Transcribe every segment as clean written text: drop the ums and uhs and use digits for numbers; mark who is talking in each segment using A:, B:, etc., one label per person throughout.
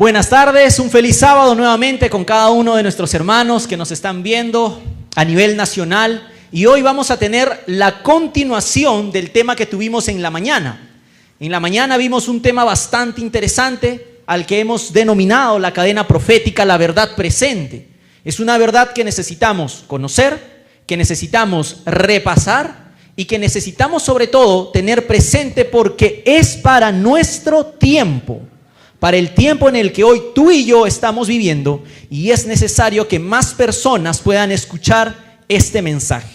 A: Buenas tardes, un feliz sábado nuevamente con cada uno de nuestros hermanos que nos están viendo a nivel nacional. Y hoy vamos a tener la continuación del tema que tuvimos en la mañana. En la mañana vimos un tema bastante interesante al que hemos denominado la cadena profética, la verdad presente. Es una verdad que necesitamos conocer, que necesitamos repasar y que necesitamos sobre todo tener presente porque es para nuestro tiempo. Para el tiempo en el que hoy tú y yo estamos viviendo, y es necesario que más personas puedan escuchar este mensaje.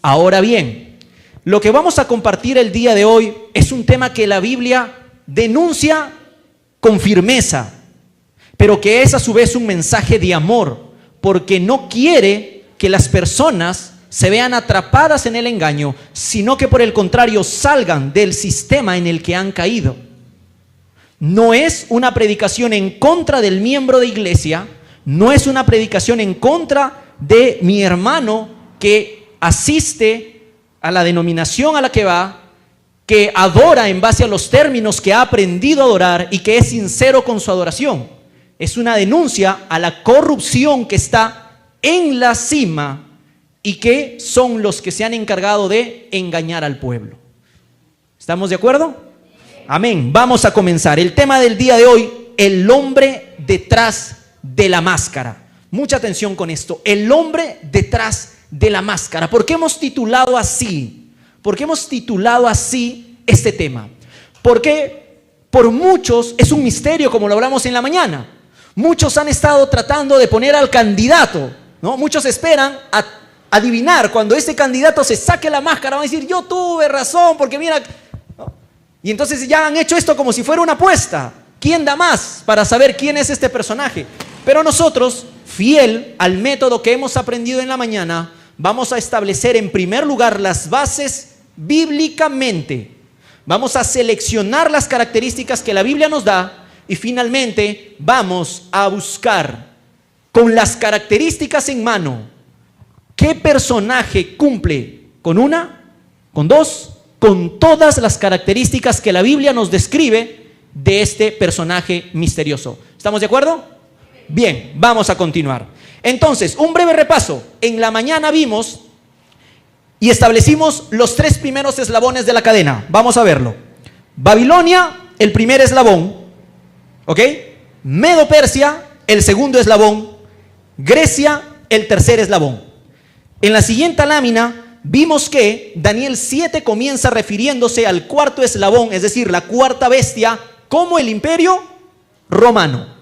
A: Ahora bien, lo que vamos a compartir el día de hoy es un tema que la Biblia denuncia con firmeza, pero que es a su vez un mensaje de amor, porque no quiere que las personas se vean atrapadas en el engaño, sino que por el contrario salgan del sistema en el que han caído. No es una predicación en contra del miembro de iglesia, no es una predicación en contra de mi hermano que asiste a la denominación a la que va, que adora en base a los términos que ha aprendido a adorar y que es sincero con su adoración. Es una denuncia a la corrupción que está en la cima y que son los que se han encargado de engañar al pueblo. ¿Estamos de acuerdo? Amén. Vamos a comenzar. El tema del día de hoy, el hombre detrás de la máscara. Mucha atención con esto. El hombre detrás de la máscara. ¿Por qué hemos titulado así? ¿Por qué hemos titulado así este tema? Porque por muchos es un misterio, como lo hablamos en la mañana. Muchos han estado tratando de poner al candidato, ¿no? Muchos esperan a adivinar cuando ese candidato se saque la máscara. Van a decir, yo tuve razón, porque mira... Y entonces ya han hecho esto como si fuera una apuesta. ¿Quién da más para saber quién es este personaje? Pero nosotros, fiel al método que hemos aprendido en la mañana, vamos a establecer en primer lugar las bases bíblicamente. Vamos a seleccionar las características que la Biblia nos da y finalmente vamos a buscar con las características en mano qué personaje cumple con una, con dos, con todas las características que la Biblia nos describe de este personaje misterioso. ¿Estamos de acuerdo? Bien, vamos a continuar. Entonces, un breve repaso. En la mañana vimos y establecimos los tres primeros eslabones de la cadena. Vamos a verlo. Babilonia, el primer eslabón. ¿Ok? Medo-Persia, el segundo eslabón. Grecia, el tercer eslabón. En la siguiente lámina vimos que Daniel 7 comienza refiriéndose al cuarto eslabón, es decir, la cuarta bestia, como el imperio romano.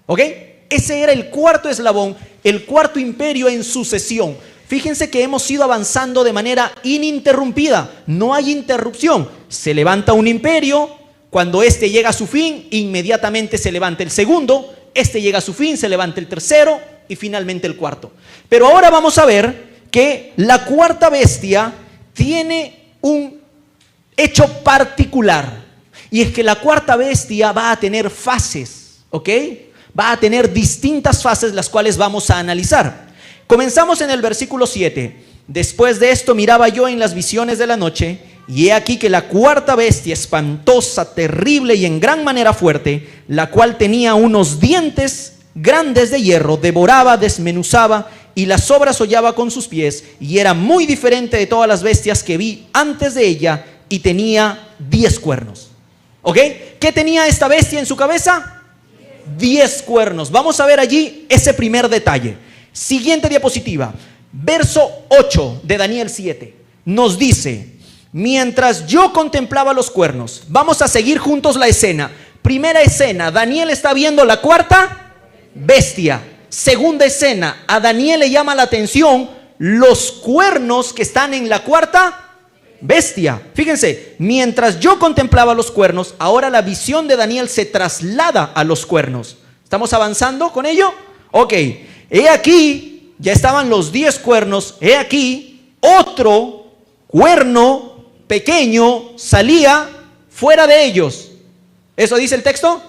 A: ¿Ok? Ese era el cuarto eslabón, el cuarto imperio en sucesión. Fíjense que hemos ido avanzando de manera ininterrumpida, no hay interrupción. Se levanta un imperio, cuando este llega a su fin, inmediatamente se levanta el segundo, este llega a su fin, se levanta el tercero y finalmente el cuarto. Pero ahora vamos a ver que la cuarta bestia tiene un hecho particular, y es que la cuarta bestia va a tener fases, ¿ok? Va a tener distintas fases, las cuales vamos a analizar. Comenzamos en el versículo 7. Después de esto miraba yo en las visiones de la noche, y he aquí que la cuarta bestia, espantosa, terrible y en gran manera fuerte, la cual tenía unos dientes grandes de hierro, devoraba, desmenuzaba y las obras hollaba con sus pies, y era muy diferente de todas las bestias que vi antes de ella, y tenía 10 cuernos. ¿Ok? ¿Qué tenía esta bestia en su cabeza? 10 cuernos. Vamos a ver allí ese primer detalle. Siguiente diapositiva. Verso 8 de Daniel 7. Nos dice, mientras yo contemplaba los cuernos, vamos a seguir juntos la escena. Primera escena, Daniel está viendo la cuarta bestia. Segunda escena, a Daniel le llama la atención los cuernos que están en la cuarta bestia. Fíjense, mientras yo contemplaba los cuernos, ahora la visión de Daniel se traslada a los cuernos. ¿Estamos avanzando con ello? Ok, he aquí, ya estaban los 10 cuernos, he aquí, otro cuerno pequeño salía fuera de ellos. ¿Eso dice el texto?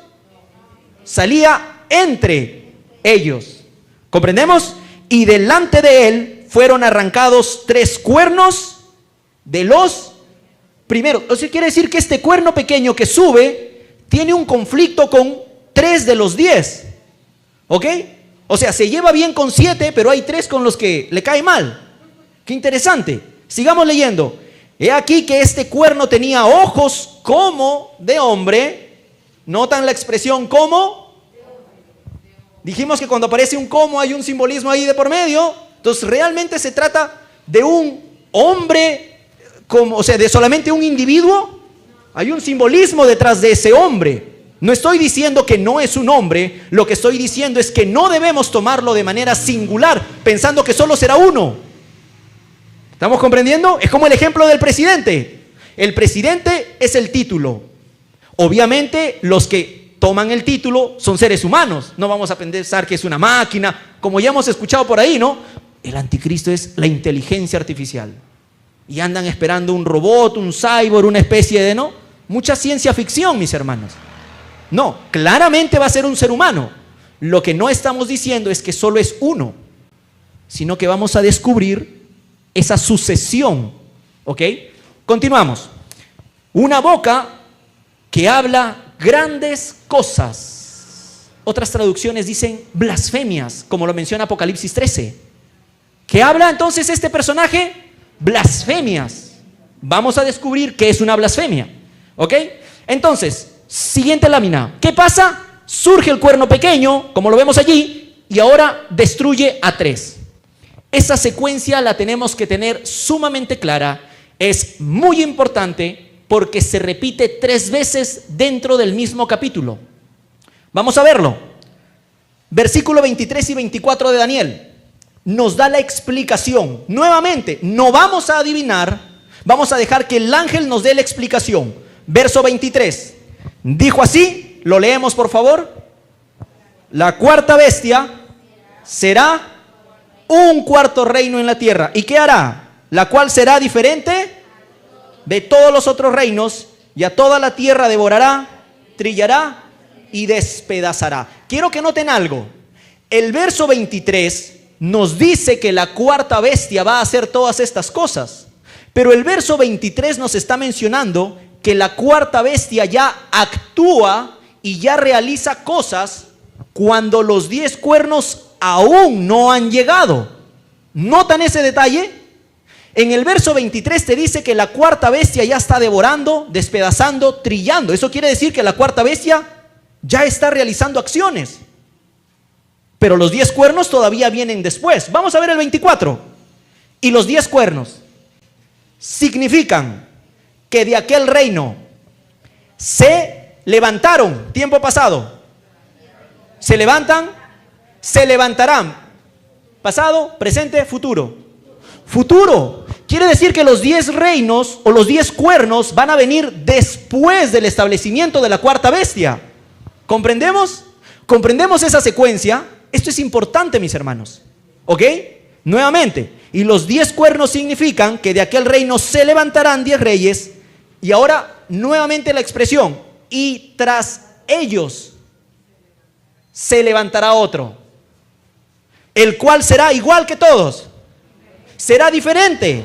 A: Salía entre ellos. ¿Comprendemos? Y delante de él fueron arrancados 3 cuernos de los primeros. O sea, quiere decir que este cuerno pequeño que sube tiene un conflicto con 3 de los 10. ¿Ok? O sea, se lleva bien con 7, pero hay 3 con los que le cae mal. Qué interesante. Sigamos leyendo. He aquí que este cuerno tenía ojos como de hombre. ¿Notan la expresión como? Dijimos que cuando aparece un como hay un simbolismo ahí de por medio. Entonces realmente se trata de un hombre, o sea, de solamente un individuo. Hay un simbolismo detrás de ese hombre. No estoy diciendo que no es un hombre, lo que estoy diciendo es que no debemos tomarlo de manera singular, pensando que solo será uno. ¿Estamos comprendiendo? Es como el ejemplo del presidente. El presidente es el título. Obviamente los que toman el título son seres humanos. No vamos a pensar que es una máquina, como ya hemos escuchado por ahí, ¿no? El anticristo es la inteligencia artificial. Y andan esperando un robot, un cyborg, una especie de, ¿no? Mucha ciencia ficción, mis hermanos. No, claramente va a ser un ser humano. Lo que no estamos diciendo es que solo es uno, sino que vamos a descubrir esa sucesión. ¿Ok? Continuamos. Una boca que habla grandes cosas. Otras traducciones dicen blasfemias, como lo menciona Apocalipsis 13. ¿Qué habla entonces este personaje? Blasfemias. Vamos a descubrir qué es una blasfemia. ¿Ok? Entonces, siguiente lámina. ¿Qué pasa? Surge el cuerno pequeño, como lo vemos allí, y ahora destruye a 3. Esa secuencia la tenemos que tener sumamente clara. Es muy importante porque se repite 3 veces dentro del mismo capítulo. Vamos a verlo. Versículo 23 y 24 de Daniel nos da la explicación. Nuevamente, no vamos a adivinar, vamos a dejar que el ángel nos dé la explicación. Verso 23. Dijo así, lo leemos por favor. La cuarta bestia será un cuarto reino en la tierra. ¿Y qué hará? La cual será diferente de todos los otros reinos, y a toda la tierra devorará, trillará y despedazará. Quiero que noten algo. El verso 23 nos dice que la cuarta bestia va a hacer todas estas cosas, pero el verso 23 nos está mencionando que la cuarta bestia ya actúa y ya realiza cosas cuando los 10 cuernos aún no han llegado. ¿Notan ese detalle? En el verso 23 te dice que la cuarta bestia ya está devorando, despedazando, trillando. Eso quiere decir que la cuarta bestia ya está realizando acciones. Pero los 10 cuernos todavía vienen después. Vamos a ver el 24. Y los 10 cuernos significan que de aquel reino se levantaron, tiempo pasado, se levantan, se levantarán, pasado, presente, futuro. Futuro, quiere decir que los 10 reinos o los 10 cuernos van a venir después del establecimiento de la cuarta bestia. ¿Comprendemos? ¿Comprendemos esa secuencia? Esto es importante, mis hermanos. ¿Ok? Nuevamente, y los 10 cuernos significan que de aquel reino se levantarán 10 reyes. Y ahora, nuevamente la expresión, y tras ellos se levantará otro, el cual será igual que todos, será diferente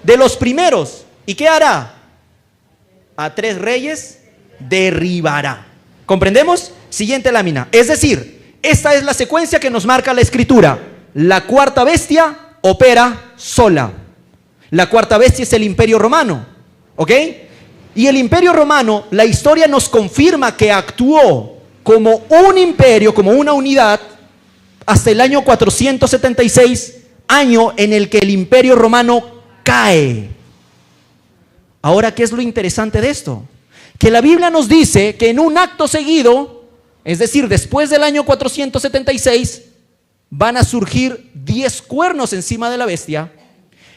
A: de los primeros. ¿Y qué hará? A 3 reyes derribará. ¿Comprendemos? Siguiente lámina. Es decir, esta es la secuencia que nos marca la escritura. La cuarta bestia opera sola. La cuarta bestia es el Imperio Romano. ¿Ok? Y el Imperio Romano, la historia nos confirma que actuó como un imperio, como una unidad, hasta el año 476, año en el que el Imperio Romano cae. Ahora, ¿qué es lo interesante de esto? Que la Biblia nos dice que en un acto seguido, es decir, después del año 476, van a surgir 10 cuernos encima de la bestia.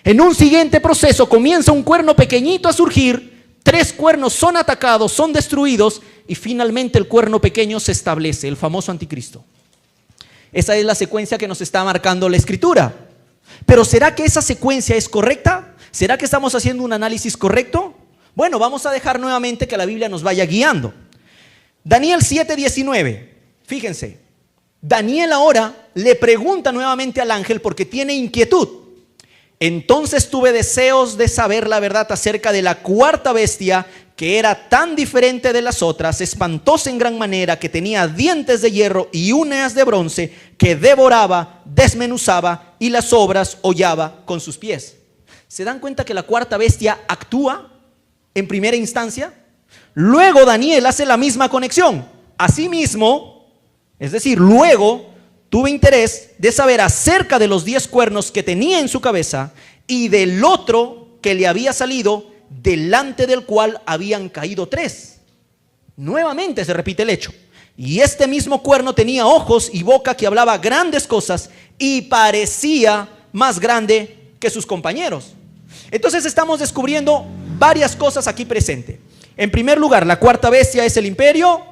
A: En un siguiente proceso comienza un cuerno pequeñito a surgir, 3 cuernos son atacados, son destruidos, y finalmente el cuerno pequeño se establece, el famoso anticristo. Esa es la secuencia que nos está marcando la escritura. Pero ¿será que esa secuencia es correcta? ¿Será que estamos haciendo un análisis correcto? Bueno, vamos a dejar nuevamente que la Biblia nos vaya guiando. Daniel 7:19, fíjense. Daniel ahora le pregunta nuevamente al ángel porque tiene inquietud. Entonces tuve deseos de saber la verdad acerca de la cuarta bestia que era tan diferente de las otras, espantosa en gran manera, que tenía dientes de hierro y uñas de bronce, que devoraba, desmenuzaba y las obras hollaba con sus pies. ¿Se dan cuenta que la cuarta bestia actúa en primera instancia? Luego Daniel hace la misma conexión. Asimismo, es decir, luego tuve interés de saber acerca de los 10 cuernos que tenía en su cabeza y del otro que le había salido, delante del cual habían caído 3. Nuevamente se repite el hecho. Y este mismo cuerno tenía ojos y boca que hablaba grandes cosas y parecía más grande que sus compañeros. Entonces estamos descubriendo varias cosas aquí presente. En primer lugar, la cuarta bestia es el imperio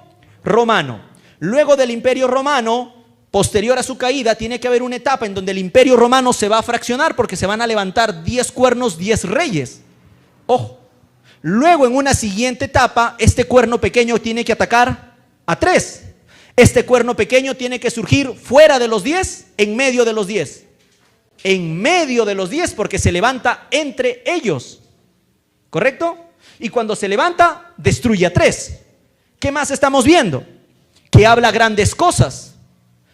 A: romano. Luego del imperio romano, posterior a su caída, tiene que haber una etapa en donde el imperio romano se va a fraccionar porque se van a levantar 10 cuernos, 10 reyes. Ojo. Luego, en una siguiente etapa, este cuerno pequeño tiene que atacar a 3. Este cuerno pequeño tiene que surgir fuera de los 10, en medio de los 10. En medio de los 10, porque se levanta entre ellos. ¿Correcto? Y cuando se levanta, destruye a 3. ¿Qué más estamos viendo? Que habla grandes cosas.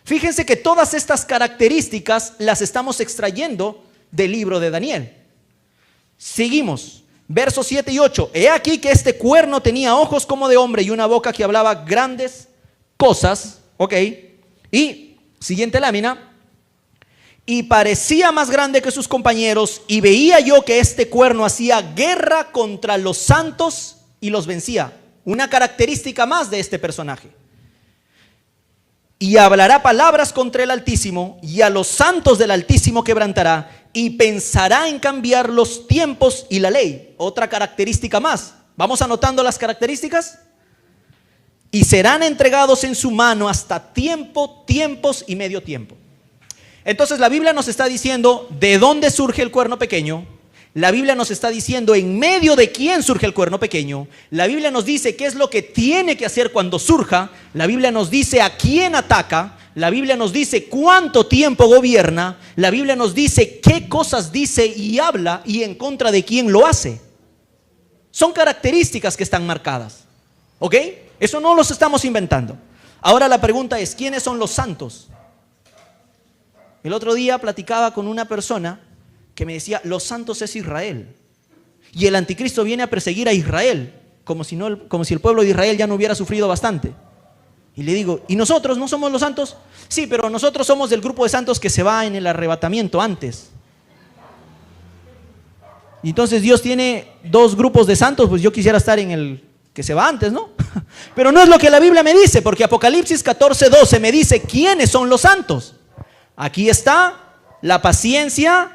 A: Fíjense que todas estas características las estamos extrayendo del libro de Daniel. Seguimos. Versos 7 y 8. He aquí que este cuerno tenía ojos como de hombre y una boca que hablaba grandes cosas. Ok. Y siguiente lámina. Y parecía más grande que sus compañeros, y veía yo que este cuerno hacía guerra contra los santos y los vencía. Una característica más de este personaje. Y hablará palabras contra el Altísimo, y a los santos del Altísimo quebrantará, y pensará en cambiar los tiempos y la ley. Otra característica más. ¿Vamos anotando las características? Y serán entregados en su mano hasta tiempo, tiempos y medio tiempo. Entonces la Biblia nos está diciendo de dónde surge el cuerno pequeño. La Biblia nos está diciendo en medio de quién surge el cuerno pequeño. La Biblia nos dice qué es lo que tiene que hacer cuando surja. La Biblia nos dice a quién ataca. La Biblia nos dice cuánto tiempo gobierna. La Biblia nos dice qué cosas dice y habla y en contra de quién lo hace. Son características que están marcadas. ¿Ok? Eso no los estamos inventando. Ahora la pregunta es, ¿quiénes son los santos? El otro día platicaba con una persona que me decía, los santos es Israel. Y el anticristo viene a perseguir a Israel, como si el pueblo de Israel ya no hubiera sufrido bastante. Y le digo, ¿y nosotros no somos los santos? Sí, pero nosotros somos del grupo de santos que se va en el arrebatamiento antes. Y entonces Dios tiene 2 grupos de santos, pues yo quisiera estar en el que se va antes, ¿no? Pero no es lo que la Biblia me dice, porque Apocalipsis 14:12 me dice quiénes son los santos. Aquí está la paciencia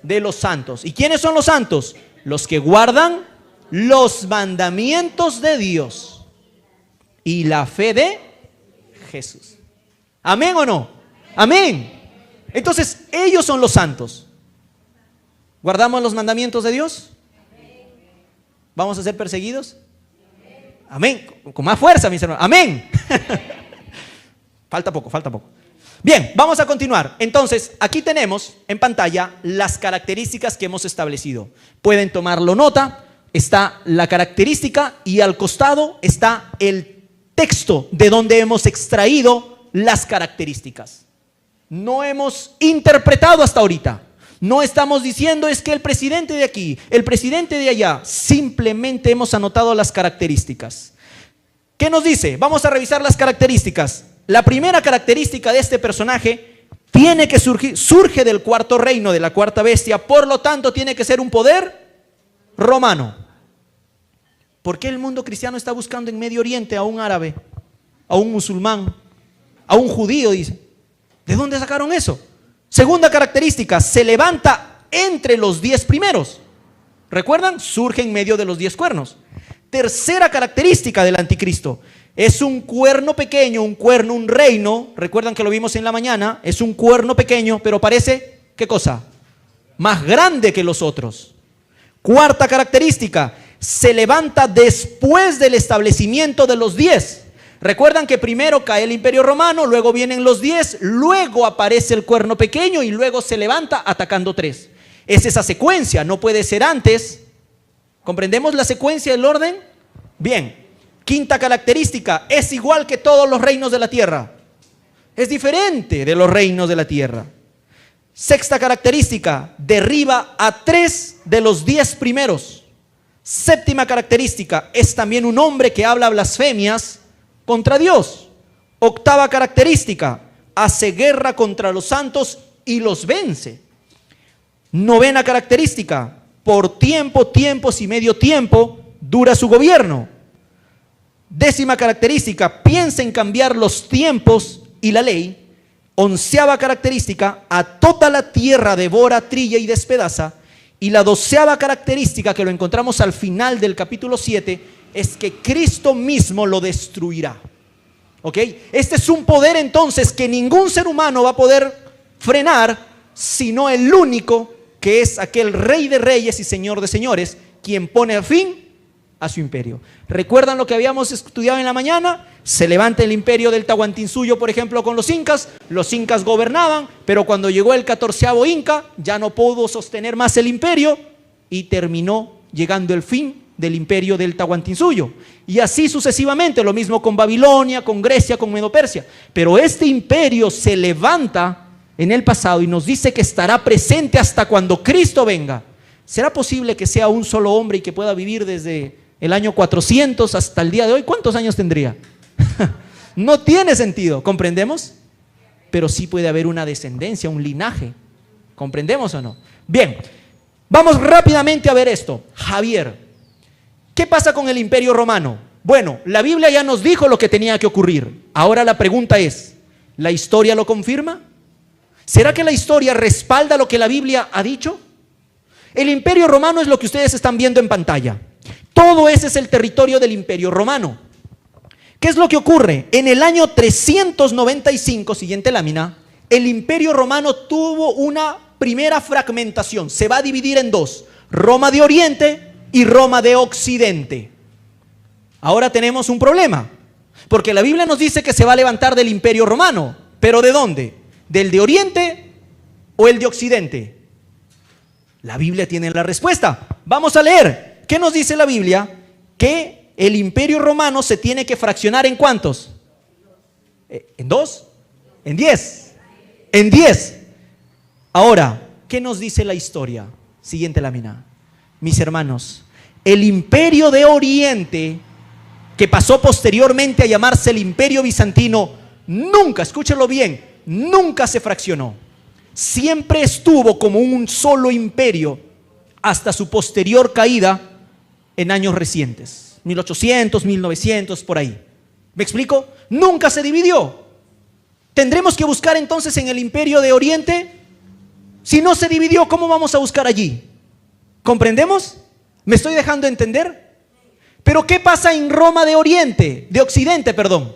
A: de los santos. ¿Y quiénes son los santos? Los que guardan los mandamientos de Dios y la fe de Jesús. ¿Amén o no? Amén. Entonces, ellos son los santos. ¿Guardamos los mandamientos de Dios? ¿Vamos a ser perseguidos? Amén. Con más fuerza, mis hermanos. Amén. Falta poco. Bien, vamos a continuar. Entonces, aquí tenemos en pantalla las características que hemos establecido. Pueden tomarlo nota. Está la característica y al costado está el texto de donde hemos extraído las características. No hemos interpretado hasta ahorita. No estamos diciendo es que el presidente de aquí, el presidente de allá. Simplemente hemos anotado las características. ¿Qué nos dice? Vamos a revisar las características. La primera característica de este personaje tiene que surge del cuarto reino, de la cuarta bestia, por lo tanto tiene que ser un poder romano. ¿Por qué el mundo cristiano está buscando en Medio Oriente a un árabe, a un musulmán, a un judío? Dice. ¿De dónde sacaron eso? Segunda característica, se levanta entre los 10 primeros. ¿Recuerdan? Surge en medio de los 10 cuernos. Tercera característica del anticristo. Es un cuerno pequeño, un reino. Recuerdan que lo vimos en la mañana. Es un cuerno pequeño, pero parece, ¿qué cosa? Más grande que los otros. Cuarta característica, se levanta después del establecimiento de los 10. Recuerdan que primero cae el imperio romano, luego vienen los 10, luego aparece el cuerno pequeño y luego se levanta atacando 3. Es esa secuencia, no puede ser antes. ¿Comprendemos la secuencia del orden? Bien, quinta característica, es igual que todos los reinos de la tierra. Es diferente de los reinos de la tierra. Sexta característica, derriba a 3 de los 10 primeros. Séptima característica, es también un hombre que habla blasfemias contra Dios. Octava característica, hace guerra contra los santos y los vence. Novena característica, por tiempo, tiempos y medio tiempo dura su gobierno. Décima característica, piensa en cambiar los tiempos y la ley. Onceava característica, a toda la tierra devora, trilla y despedaza. Y la doceava característica, que lo encontramos al final del capítulo 7, es que Cristo mismo lo destruirá. ¿Ok? Este es un poder entonces que ningún ser humano va a poder frenar, sino el único, que es aquel Rey de Reyes y Señor de Señores, quien pone fin a su imperio. ¿Recuerdan lo que habíamos estudiado en la mañana? Se levanta el imperio del Tahuantinsuyo, por ejemplo, con los incas gobernaban, pero cuando llegó el 14º inca, ya no pudo sostener más el imperio y terminó llegando el fin del imperio del Tahuantinsuyo. Y así sucesivamente, lo mismo con Babilonia, con Grecia, con Medo-Persia. Pero este imperio se levanta en el pasado y nos dice que estará presente hasta cuando Cristo venga. ¿Será posible que sea un solo hombre y que pueda vivir desde el año 400 hasta el día de hoy? ¿Cuántos años tendría? No tiene sentido, ¿comprendemos? Pero sí puede haber una descendencia, un linaje. ¿Comprendemos o no? Bien, vamos rápidamente a ver esto. Javier, ¿qué pasa con el Imperio Romano? Bueno, la Biblia ya nos dijo lo que tenía que ocurrir. Ahora la pregunta es, ¿la historia lo confirma? ¿Será que la historia respalda lo que la Biblia ha dicho? El Imperio Romano es lo que ustedes están viendo en pantalla. Todo ese es el territorio del Imperio Romano. ¿Qué es lo que ocurre? En el año 395, siguiente lámina, el Imperio Romano tuvo una primera fragmentación. Se va a dividir en dos: Roma de Oriente y Roma de Occidente. Ahora tenemos un problema, porque la Biblia nos dice que se va a levantar del Imperio Romano. ¿Pero de dónde? ¿Del de Oriente o el de Occidente? La Biblia tiene la respuesta. Vamos a leer. ¿Qué nos dice la Biblia? Que el Imperio Romano se tiene que fraccionar ¿en cuántos? ¿En 2? ¿En 10? En 10. Ahora, ¿qué nos dice la historia? Siguiente lámina. Mis hermanos, el Imperio de Oriente, que pasó posteriormente a llamarse el Imperio Bizantino, nunca, escúchenlo bien, nunca se fraccionó. Siempre estuvo como un solo imperio hasta su posterior caída en años recientes, 1800, 1900, por ahí. ¿Me explico? Nunca se dividió. ¿Tendremos que buscar entonces en el Imperio de Oriente? Si no se dividió, ¿cómo vamos a buscar allí? ¿Comprendemos? ¿Me estoy dejando entender? Pero ¿qué pasa en Roma de Oriente? De Occidente, perdón.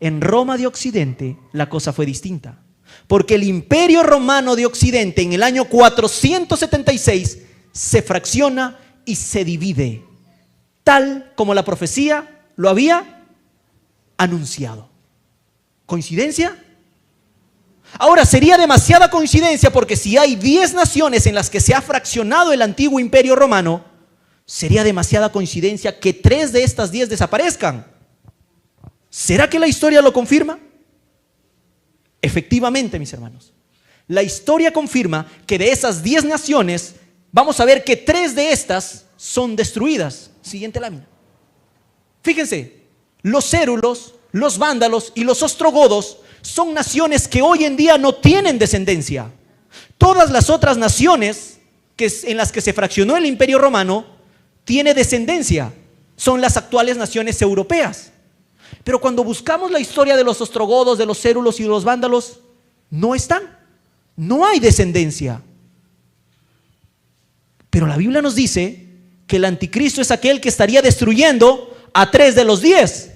A: En Roma de Occidente la cosa fue distinta, porque el Imperio Romano de Occidente en el año 476 se fracciona y se divide, tal como la profecía lo había anunciado. ¿Coincidencia? Ahora, sería demasiada coincidencia, porque si hay 10 naciones en las que se ha fraccionado el antiguo Imperio Romano, sería demasiada coincidencia que 3 de estas 10 desaparezcan. ¿Será que la historia lo confirma? Efectivamente, mis hermanos, la historia confirma que de esas 10 naciones, vamos a ver que 3 de estas son destruidas. Siguiente lámina. Fíjense, los cérulos, los vándalos y los ostrogodos son naciones que hoy en día no tienen descendencia. Todas las otras naciones en las que se fraccionó el Imperio Romano tiene descendencia. Son las actuales naciones europeas. Pero cuando buscamos la historia de los ostrogodos, de los cérulos y de los vándalos, no están. No hay descendencia. Pero la Biblia nos dice que el anticristo es aquel que estaría destruyendo a 3 de los 10.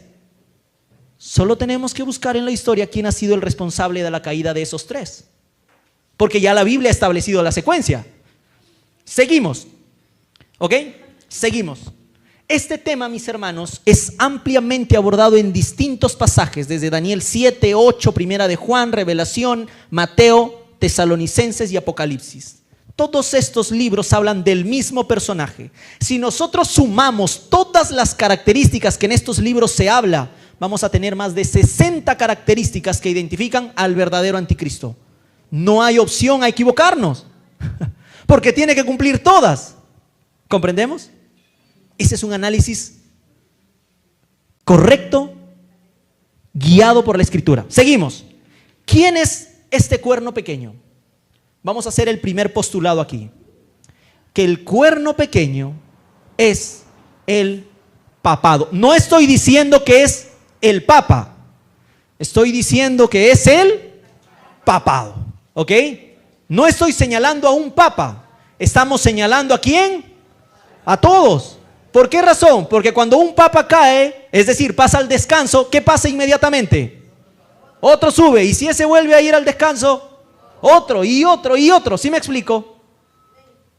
A: Solo tenemos que buscar en la historia quién ha sido el responsable de la caída de esos 3, porque ya la Biblia ha establecido la secuencia. Seguimos, ¿ok? Seguimos. Este tema, mis hermanos, es ampliamente abordado en distintos pasajes, desde Daniel 7, 8, Primera de Juan, Revelación, Mateo, Tesalonicenses y Apocalipsis. Todos estos libros hablan del mismo personaje. Si nosotros sumamos todas las características que en estos libros se habla, vamos a tener más de 60 características que identifican al verdadero anticristo. No hay opción a equivocarnos, porque tiene que cumplir todas. ¿Comprendemos? Ese es un análisis correcto, guiado por la Escritura. Seguimos. ¿Quién es este cuerno pequeño? Vamos a hacer el primer postulado aquí. Que el cuerno pequeño es el papado. No estoy diciendo que es el papa. Estoy diciendo que es el papado. ¿Ok? No estoy señalando a un papa. Estamos señalando ¿a quién? A todos. ¿Por qué razón? Porque cuando un papa cae, es decir, pasa al descanso, ¿qué pasa inmediatamente? Otro sube. Y si ese vuelve a ir al descanso, otro y otro y otro. ¿Sí me explico?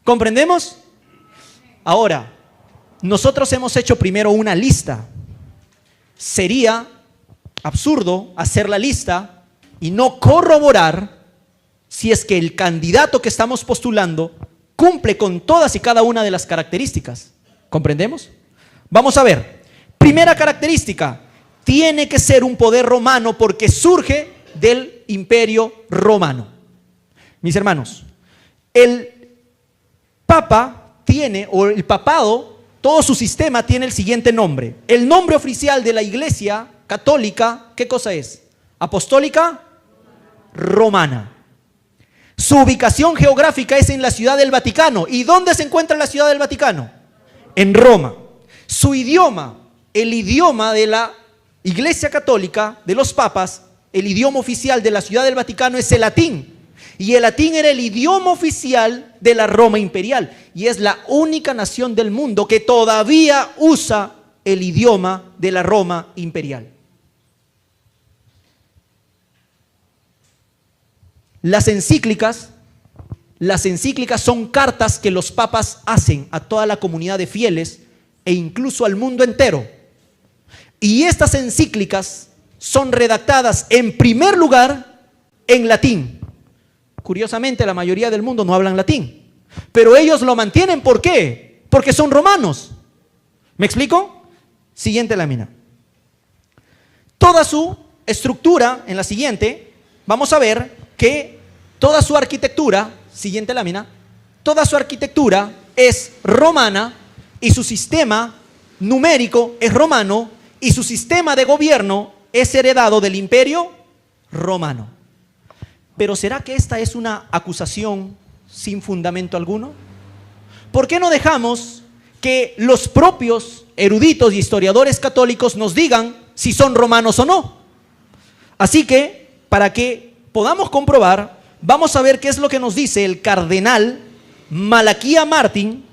A: ¿Comprendemos? Ahora, nosotros hemos hecho primero una lista. Sería absurdo hacer la lista y no corroborar si es que el candidato que estamos postulando cumple con todas y cada una de las características. ¿Comprendemos? Vamos a ver. Primera característica, tiene que ser un poder romano porque surge del imperio romano. Mis hermanos, el papa tiene, o el papado, todo su sistema tiene el siguiente nombre. El nombre oficial de la Iglesia católica, ¿qué cosa es? Apostólica romana. Su ubicación geográfica es en la ciudad del Vaticano. ¿Y dónde se encuentra la ciudad del Vaticano? En Roma. Su idioma, el idioma de la Iglesia católica, de los papas, el idioma oficial de la ciudad del Vaticano es el latín. Y el latín era el idioma oficial de la Roma imperial. Y es la única nación del mundo que todavía usa el idioma de la Roma imperial. Las encíclicas son cartas que los papas hacen a toda la comunidad de fieles e incluso al mundo entero. Y estas encíclicas son redactadas en primer lugar en latín. Curiosamente, la mayoría del mundo no hablan latín, pero ellos lo mantienen. ¿Por qué? Porque son romanos. ¿Me explico? Siguiente lámina. Toda su estructura, en la siguiente, vamos a ver que toda su arquitectura, siguiente lámina, toda su arquitectura es romana y su sistema numérico es romano y su sistema de gobierno es heredado del imperio romano. Pero ¿será que esta es una acusación sin fundamento alguno? ¿Por qué no dejamos que los propios eruditos y historiadores católicos nos digan si son romanos o no? Así que, para que podamos comprobar, vamos a ver qué es lo que nos dice el cardenal Malaquía Martín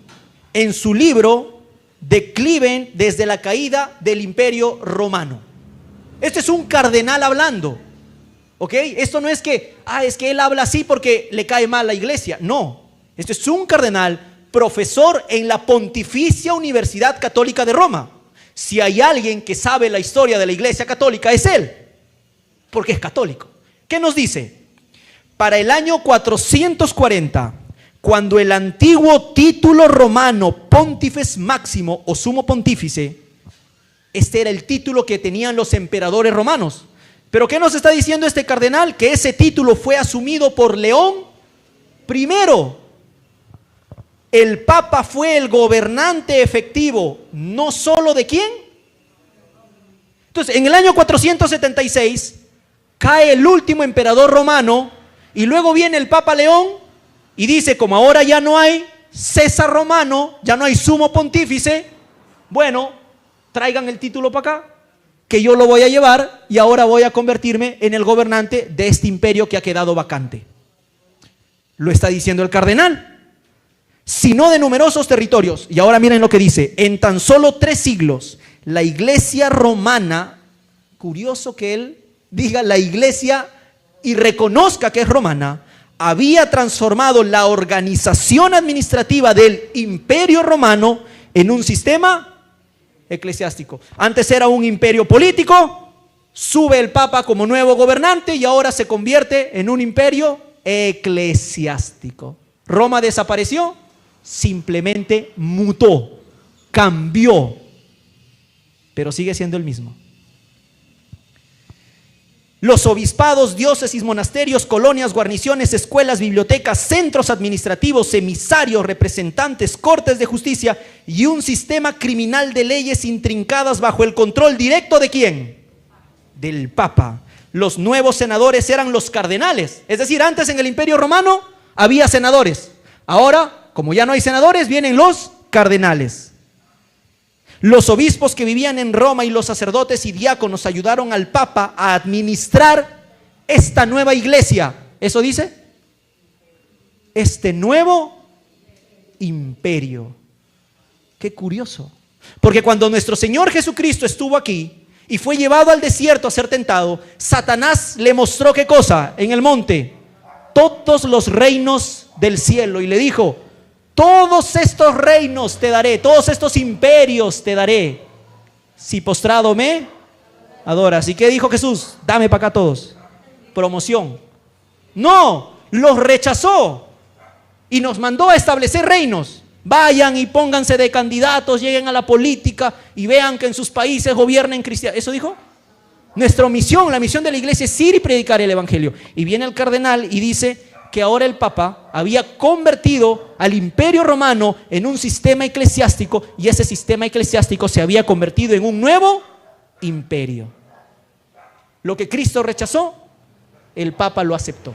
A: en su libro Decliven desde la caída del imperio romano. Este es un cardenal hablando. ¿Ok? Esto no es que, es que él habla así porque le cae mal la iglesia. No, este es un cardenal profesor en la Pontificia Universidad Católica de Roma. Si hay alguien que sabe la historia de la iglesia católica es él, porque es católico. ¿Qué nos dice? Para el año 440, cuando el antiguo título romano Pontifex Máximo o Sumo Pontífice, este era el título que tenían los emperadores romanos. ¿Pero qué nos está diciendo este cardenal? Que ese título fue asumido por León I. El Papa fue el gobernante efectivo, no solo de quién. Entonces, en el año 476 cae el último emperador romano y luego viene el Papa León y dice, como ahora ya no hay César romano, ya no hay sumo pontífice, bueno, traigan el título para acá, que yo lo voy a llevar y ahora voy a convertirme en el gobernante de este imperio que ha quedado vacante. Lo está diciendo el cardenal. Sino de numerosos territorios. Y ahora miren lo que dice. En tan solo 3 siglos, la iglesia romana, curioso que él diga la iglesia y reconozca que es romana, había transformado la organización administrativa del imperio romano en un sistema eclesiástico. Antes era un imperio político, sube el Papa como nuevo gobernante y ahora se convierte en un imperio eclesiástico. Roma desapareció, simplemente mutó, cambió, pero sigue siendo el mismo. Los obispados, diócesis, monasterios, colonias, guarniciones, escuelas, bibliotecas, centros administrativos, emisarios, representantes, cortes de justicia y un sistema criminal de leyes intrincadas bajo el control directo ¿de quién? Del Papa. Los nuevos senadores eran los cardenales. Es decir, antes en el Imperio Romano había senadores. Ahora, como ya no hay senadores, vienen los cardenales. Los obispos que vivían en Roma y los sacerdotes y diáconos ayudaron al Papa a administrar esta nueva iglesia. ¿Eso dice? Este nuevo imperio. Qué curioso. Porque cuando nuestro Señor Jesucristo estuvo aquí y fue llevado al desierto a ser tentado, Satanás le mostró ¿qué cosa? En el monte, todos los reinos del cielo, y le dijo: todos estos reinos te daré, todos estos imperios te daré, si postrado me adoras. ¿Y qué dijo Jesús? Dame para acá todos. Promoción. No, los rechazó y nos mandó a establecer reinos. Vayan y pónganse de candidatos, lleguen a la política y vean que en sus países gobiernen cristianos. ¿Eso dijo? Nuestra misión, la misión de la iglesia es ir y predicar el evangelio. Y viene el cardenal y dice que ahora el Papa había convertido al Imperio Romano en un sistema eclesiástico, y ese sistema eclesiástico se había convertido en un nuevo imperio. Lo que Cristo rechazó, el Papa lo aceptó.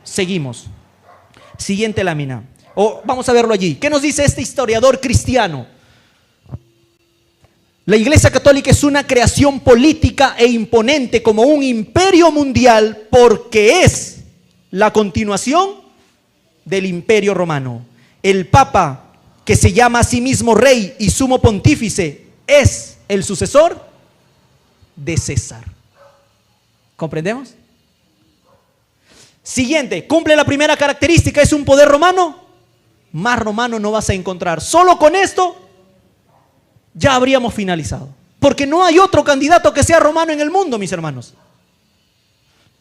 A: Seguimos. Siguiente lámina. Vamos a verlo allí. ¿Qué nos dice este historiador cristiano? La Iglesia Católica es una creación política e imponente como un imperio mundial porque es la continuación del Imperio Romano. El Papa, que se llama a sí mismo rey y sumo pontífice, es el sucesor de César. ¿Comprendemos? Siguiente, cumple la primera característica, es un poder romano. Más romano no vas a encontrar. Solo con esto ya habríamos finalizado, porque no hay otro candidato que sea romano en el mundo, mis hermanos.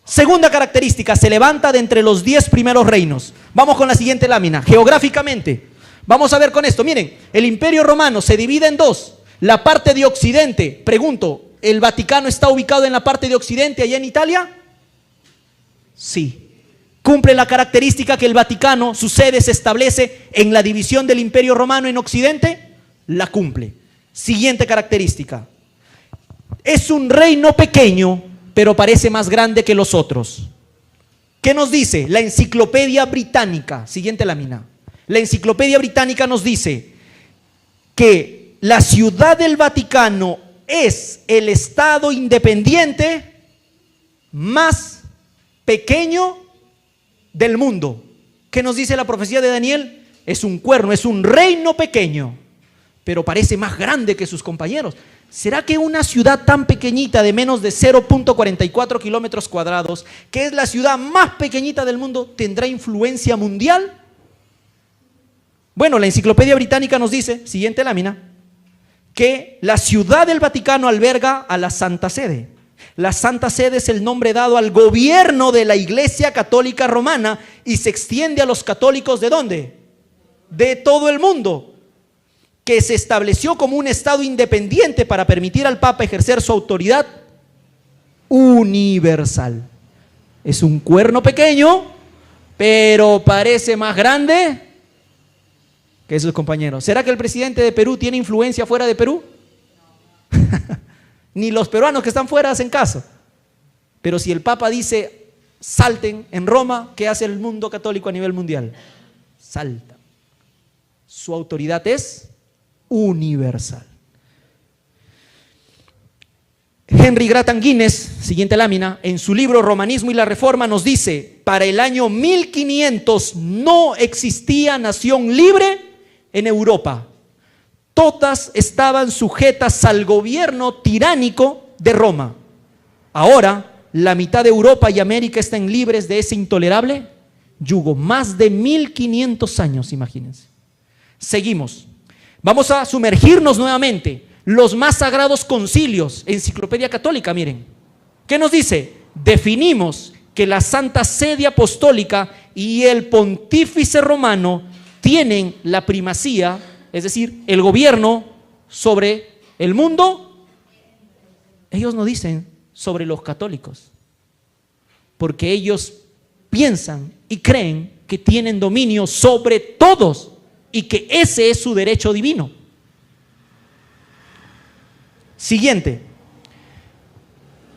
A: Segunda característica, se levanta de entre los 10 primeros reinos. Vamos con la siguiente lámina. Geográficamente, vamos a ver con esto. Miren, el Imperio Romano se divide en dos. La parte de Occidente, pregunto, ¿el Vaticano está ubicado en la parte de Occidente, allá en Italia? Sí. Cumple la característica que el Vaticano, su sede se establece en la división del Imperio Romano en Occidente. La cumple. Siguiente característica. Es un reino pequeño, pero parece más grande que los otros. ¿Qué nos dice la Enciclopedia Británica? Siguiente lámina. La Enciclopedia Británica nos dice que la Ciudad del Vaticano es el estado independiente más pequeño del mundo. ¿Qué nos dice la profecía de Daniel? Es un cuerno, es un reino pequeño, pero parece más grande que sus compañeros. ¿Será que una ciudad tan pequeñita de menos de 0.44 kilómetros cuadrados, que es la ciudad más pequeñita del mundo, tendrá influencia mundial? Bueno, la Enciclopedia Británica nos dice, siguiente lámina, que la Ciudad del Vaticano alberga a la Santa Sede. La Santa Sede es el nombre dado al gobierno de la Iglesia Católica Romana y se extiende a los católicos ¿de dónde? De todo el mundo, que se estableció como un estado independiente para permitir al Papa ejercer su autoridad universal. Es un cuerno pequeño, pero parece más grande que sus compañeros. ¿Será que el presidente de Perú tiene influencia fuera de Perú? Ni los peruanos que están fuera hacen caso. Pero si el Papa dice salten en Roma, ¿qué hace el mundo católico a nivel mundial? Salta. Su autoridad es universal. Henry Grattan Guinness, siguiente lámina, en su libro Romanismo y la Reforma nos dice: para el año 1500 no existía nación libre en Europa. Todas estaban sujetas al gobierno tiránico de Roma. Ahora, la mitad de Europa y América están libres de ese intolerable yugo. Más de 1500 años, imagínense. Seguimos. Vamos a sumergirnos nuevamente. Los más sagrados concilios, Enciclopedia Católica, miren. ¿Qué nos dice? Definimos que la Santa Sede Apostólica y el pontífice romano tienen la primacía, es decir, el gobierno sobre el mundo. Ellos no dicen sobre los católicos, porque ellos piensan y creen que tienen dominio sobre todos y que ese es su derecho divino. Siguiente.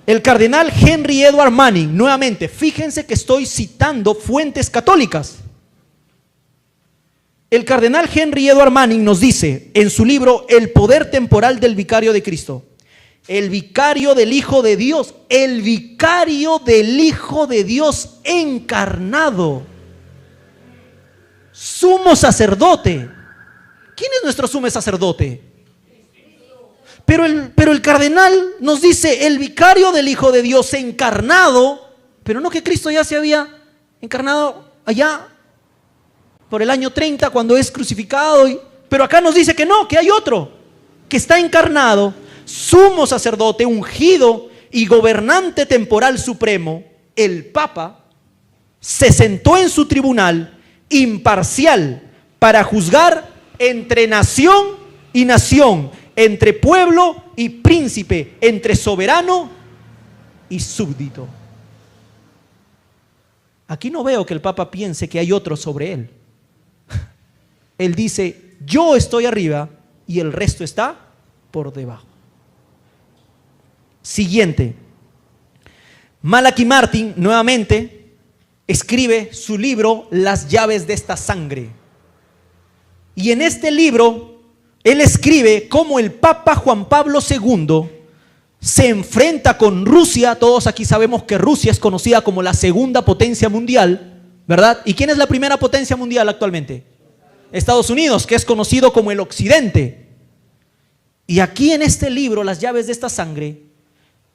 A: El cardenal Henry Edward Manning, nuevamente, fíjense que estoy citando fuentes católicas. El cardenal Henry Edward Manning nos dice en su libro El poder temporal del vicario de Cristo, el vicario del Hijo de Dios, el vicario del Hijo de Dios encarnado, sumo sacerdote. ¿Quién es nuestro sumo sacerdote? Pero el cardenal nos dice el vicario del Hijo de Dios encarnado, pero no que Cristo ya se había encarnado allá por el año 30 cuando es crucificado, pero acá nos dice que no, que hay otro que está encarnado, sumo sacerdote, ungido y gobernante temporal supremo, el Papa, se sentó en su tribunal imparcial para juzgar entre nación y nación, entre pueblo y príncipe, entre soberano y súbdito. Aquí no veo que el Papa piense que hay otro sobre él. Él dice, yo estoy arriba y el resto está por debajo. Siguiente. Malachi Martin nuevamente escribe su libro Las llaves de esta sangre. Y en este libro él escribe cómo el Papa Juan Pablo II se enfrenta con Rusia. Todos aquí sabemos que Rusia es conocida como la segunda potencia mundial, ¿verdad? ¿Y quién es la primera potencia mundial actualmente? Estados Unidos, que es conocido como el Occidente. Y aquí en este libro, Las llaves de esta sangre,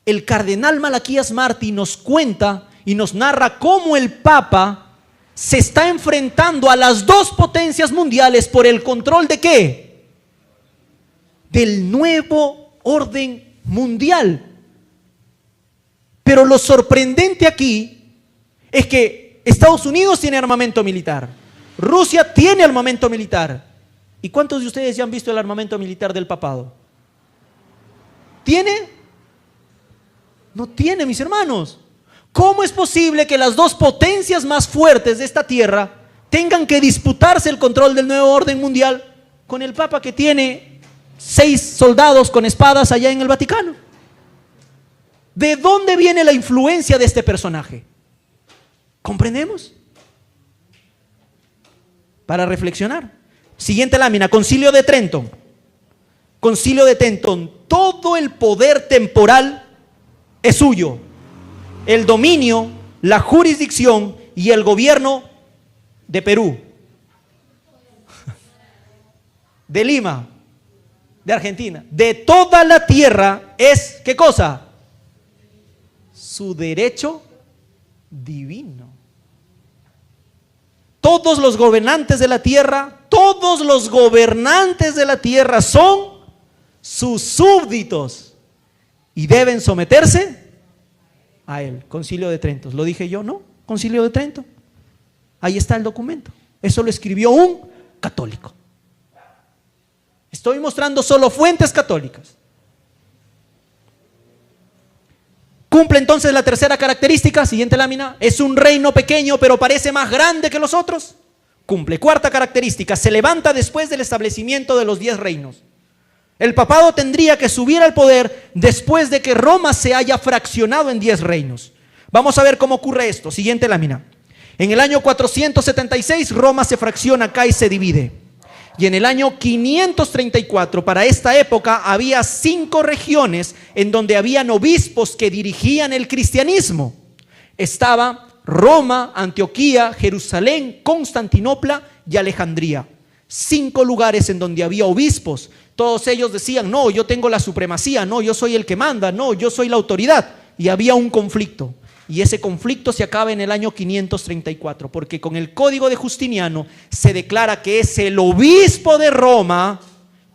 A: el cardenal Malaquías Martí nos cuenta y nos narra cómo el Papa se está enfrentando a las dos potencias mundiales por el control ¿de qué? Del nuevo orden mundial. Pero lo sorprendente aquí es que Estados Unidos tiene armamento militar, Rusia tiene armamento militar. ¿Y cuántos de ustedes ya han visto el armamento militar del papado? ¿Tiene? No tiene, mis hermanos. ¿Cómo es posible que las dos potencias más fuertes de esta tierra tengan que disputarse el control del nuevo orden mundial con el Papa que tiene 6 soldados con espadas allá en el Vaticano? ¿De dónde viene la influencia de este personaje? ¿Comprendemos? Para reflexionar. Siguiente lámina, Concilio de Trento. Concilio de Trento. Todo el poder temporal es suyo. El dominio, la jurisdicción y el gobierno de Perú, de Lima, de Argentina, de toda la tierra es, ¿qué cosa? Su derecho divino. Todos los gobernantes de la tierra, todos los gobernantes de la tierra son sus súbditos y deben someterse a él. Concilio de Trento. ¿Lo dije yo? No. Concilio de Trento. Ahí está el documento. Eso lo escribió un católico. Estoy mostrando solo fuentes católicas. Cumple entonces la tercera característica. Siguiente lámina. Es un reino pequeño, pero parece más grande que los otros. Cumple. Cuarta característica. Se levanta después del establecimiento de los 10 reinos. El papado tendría que subir al poder después de que Roma se haya fraccionado en 10 reinos. Vamos a ver cómo ocurre esto. Siguiente lámina. En el año 476 Roma se fracciona acá y se divide. Y en el año 534, para esta época, había 5 regiones en donde habían obispos que dirigían el cristianismo. Estaba Roma, Antioquía, Jerusalén, Constantinopla y Alejandría. 5 lugares en donde había obispos. Todos ellos decían, no, yo tengo la supremacía, no, yo soy el que manda, no, yo soy la autoridad. Y había un conflicto. Y ese conflicto se acaba en el año 534, porque con el Código de Justiniano se declara que es el obispo de Roma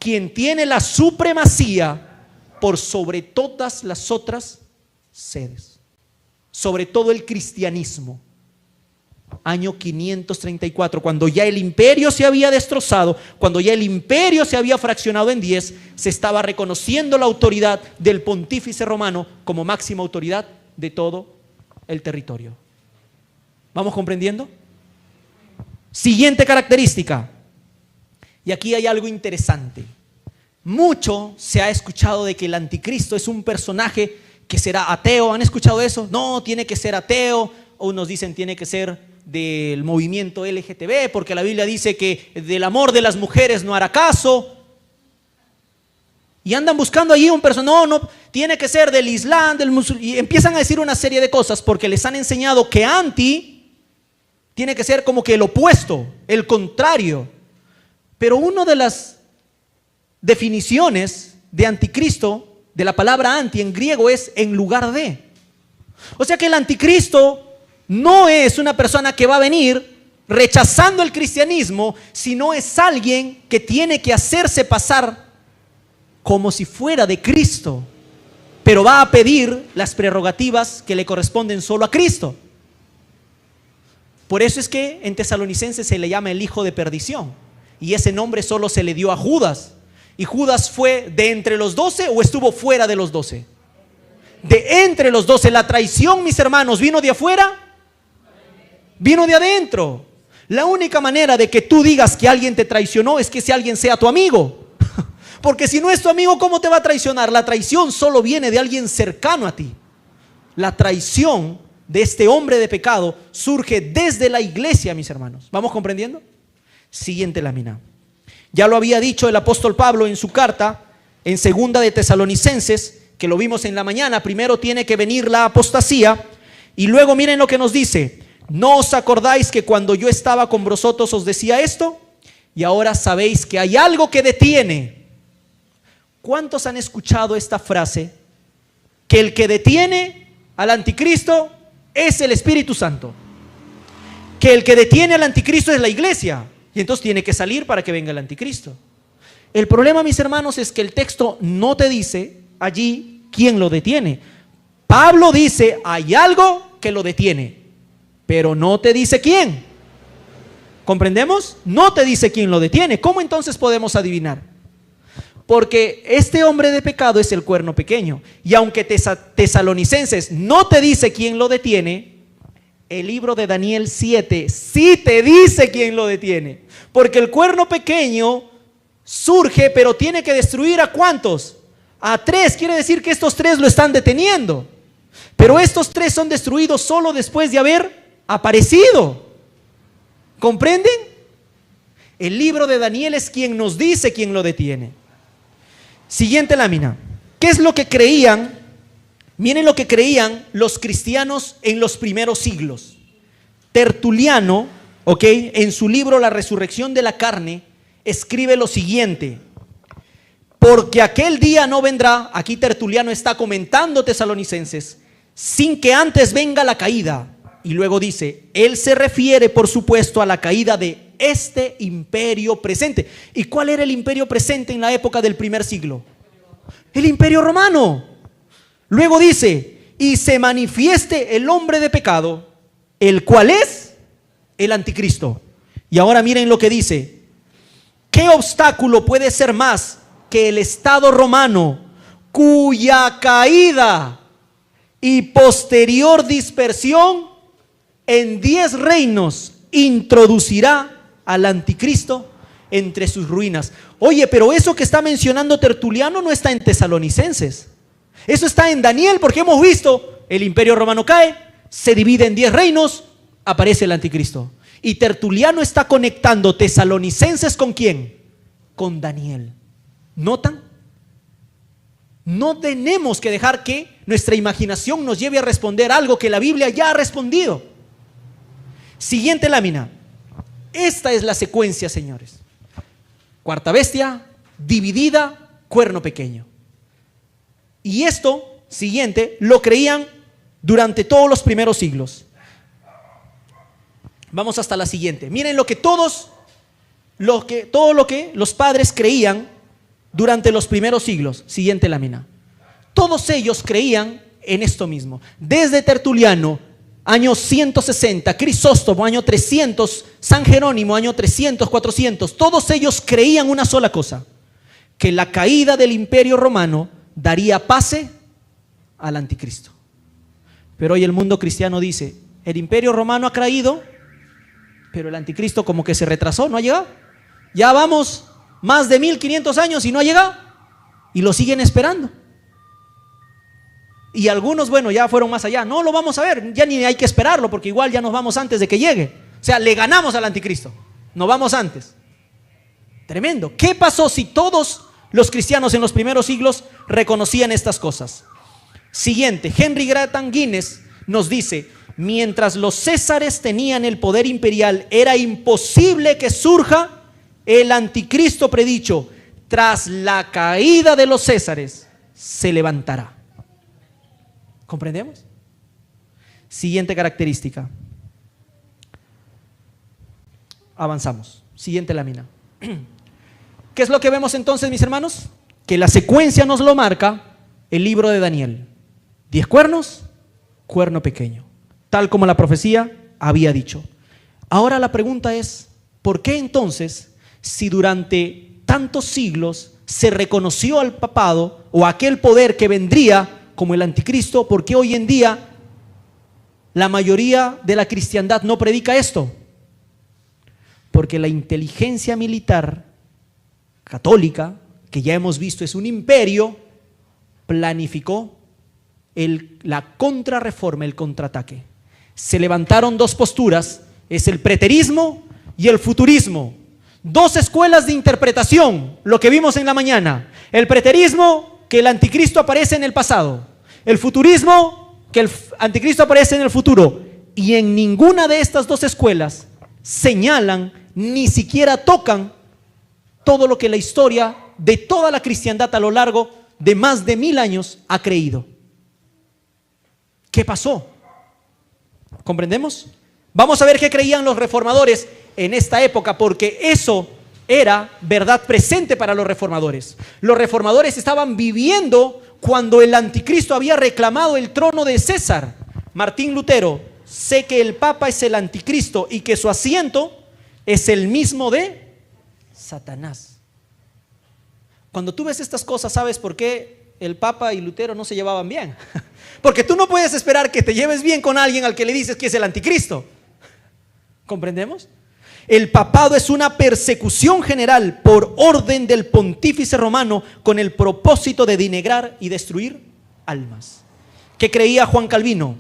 A: quien tiene la supremacía por sobre todas las otras sedes, sobre todo el cristianismo. año 534, cuando ya el imperio se había destrozado, cuando ya el imperio se había fraccionado en 10, se estaba reconociendo la autoridad del pontífice romano como máxima autoridad de todo el territorio. ¿Vamos comprendiendo? Siguiente característica. Y aquí hay algo interesante. Mucho se ha escuchado de que el anticristo es un personaje que será ateo. ¿Han escuchado eso? No, tiene que ser ateo. O unos dicen tiene que ser del movimiento LGTB, porque la Biblia dice que del amor de las mujeres no hará caso. Y andan buscando allí un personaje. No, tiene que ser del Islam, del musulmán. Y empiezan a decir una serie de cosas porque les han enseñado que anti tiene que ser como que el opuesto, el contrario. Pero una de las definiciones de anticristo, de la palabra anti en griego, es en lugar de. O sea que el anticristo no es una persona que va a venir rechazando el cristianismo, sino es alguien que tiene que hacerse pasar como si fuera de Cristo, pero va a pedir las prerrogativas que le corresponden solo a Cristo. Por eso es que en Tesalonicenses se le llama el hijo de perdición, y ese nombre solo se le dio a Judas. ¿Y Judas fue de entre los 12 o estuvo fuera de los 12? De entre los 12. La traición, mis hermanos, ¿vino de afuera? Vino de adentro. La única manera de que tú digas que alguien te traicionó es que ese alguien sea tu amigo. Porque si no es tu amigo, ¿cómo te va a traicionar? La traición solo viene de alguien cercano a ti. La traición de este hombre de pecado surge desde la iglesia, mis hermanos. ¿Vamos comprendiendo? Siguiente lámina. Ya lo había dicho el apóstol Pablo en su carta, en segunda de Tesalonicenses, que lo vimos en la mañana. Primero tiene que venir la apostasía, y luego miren lo que nos dice: ¿no os acordáis que cuando yo estaba con vosotros os decía esto? Y ahora sabéis que hay algo que detiene. ¿Cuántos han escuchado esta frase? Que el que detiene al anticristo es el Espíritu Santo. Que el que detiene al anticristo es la iglesia. Y entonces tiene que salir para que venga el anticristo. El problema, mis hermanos, es que el texto no te dice allí quién lo detiene. Pablo dice, hay algo que lo detiene, pero no te dice quién. ¿Comprendemos? No te dice quién lo detiene. ¿Cómo entonces podemos adivinar? Porque este hombre de pecado es el cuerno pequeño. Y aunque Tesalonicenses no te dice quién lo detiene, el libro de Daniel 7 sí te dice quién lo detiene. Porque el cuerno pequeño surge, pero tiene que destruir ¿a cuántos? A 3. Quiere decir que estos 3 lo están deteniendo. Pero estos 3 son destruidos solo después de haber aparecido. ¿Comprenden? El libro de Daniel es quien nos dice quién lo detiene. Siguiente lámina. ¿Qué es lo que creían? Miren lo que creían los cristianos en los primeros siglos. Tertuliano, en su libro La resurrección de la carne, escribe lo siguiente: porque aquel día no vendrá, aquí Tertuliano está comentando Tesalonicenses, sin que antes venga la caída. Y luego dice, él se refiere por supuesto a la caída de este imperio presente. ¿Y cuál era el imperio presente en la época del primer siglo? El imperio romano. Luego dice, y se manifieste el hombre de pecado, el cual es el anticristo. Y ahora miren lo que dice: ¿qué obstáculo puede ser más que el Estado romano, cuya caída y posterior dispersión en 10 reinos introducirá al anticristo entre sus ruinas? Oye, pero eso que está mencionando Tertuliano no está en Tesalonicenses. Eso está en Daniel, porque hemos visto, el imperio romano cae, se divide en 10 reinos, aparece el anticristo. Y Tertuliano está conectando Tesalonicenses ¿con quién? Con Daniel. ¿Notan? No tenemos que dejar que nuestra imaginación nos lleve a responder algo que la Biblia ya ha respondido. Siguiente lámina. Esta es la secuencia, señores. Cuarta bestia, dividida, cuerno pequeño. Y esto, siguiente, lo creían durante todos los primeros siglos. Vamos hasta la siguiente. Miren todo lo que los padres creían durante los primeros siglos. Siguiente lámina. Todos ellos creían en esto mismo. Desde Tertuliano año 160, Crisóstomo, año 300, San Jerónimo, año 300, 400, todos ellos creían una sola cosa, que la caída del Imperio Romano daría pase al anticristo. Pero hoy el mundo cristiano dice, el Imperio Romano ha caído, pero el anticristo como que se retrasó, no ha llegado. Ya vamos más de 1500 años y no ha llegado, y lo siguen esperando. Y algunos, bueno, ya fueron más allá, no lo vamos a ver, ya ni hay que esperarlo, porque igual ya nos vamos antes de que llegue. O sea, le ganamos al anticristo, nos vamos antes. Tremendo. ¿Qué pasó si todos los cristianos en los primeros siglos reconocían estas cosas? Siguiente, Henry Grattan Guinness nos dice, mientras los césares tenían el poder imperial, era imposible que surja el anticristo predicho. Tras la caída de los césares, se levantará. ¿Comprendemos? Siguiente característica. Avanzamos. Siguiente lámina. ¿Qué es lo que vemos entonces, mis hermanos? Que la secuencia nos lo marca el libro de Daniel. 10 cuernos, cuerno pequeño, tal como la profecía había dicho. Ahora la pregunta es, ¿por qué entonces, si durante tantos siglos se reconoció al papado o aquel poder que vendría como el anticristo, por qué hoy en día la mayoría de la cristiandad no predica esto? Porque la inteligencia militar católica, que ya hemos visto es un imperio, planificó la contrarreforma, el contraataque. Se levantaron dos posturas, es el preterismo y el futurismo. Dos escuelas de interpretación, lo que vimos en la mañana. El preterismo, que el anticristo aparece en el pasado. El futurismo, que el anticristo aparece en el futuro. Y en ninguna de estas dos escuelas señalan, ni siquiera tocan todo lo que la historia de toda la cristiandad a lo largo de más de 1000 años ha creído. ¿Qué pasó? ¿Comprendemos? Vamos a ver qué creían los reformadores en esta época, porque eso era verdad presente para los reformadores. Los reformadores estaban viviendo cuando el anticristo había reclamado el trono de César. Martín Lutero, sé que el Papa es el anticristo y que su asiento es el mismo de Satanás. Cuando tú ves estas cosas, ¿sabes por qué el Papa y Lutero no se llevaban bien? Porque tú no puedes esperar que te lleves bien con alguien al que le dices que es el anticristo. ¿Comprendemos? El papado es una persecución general por orden del pontífice romano con el propósito de denigrar y destruir almas. ¿Qué creía Juan Calvino?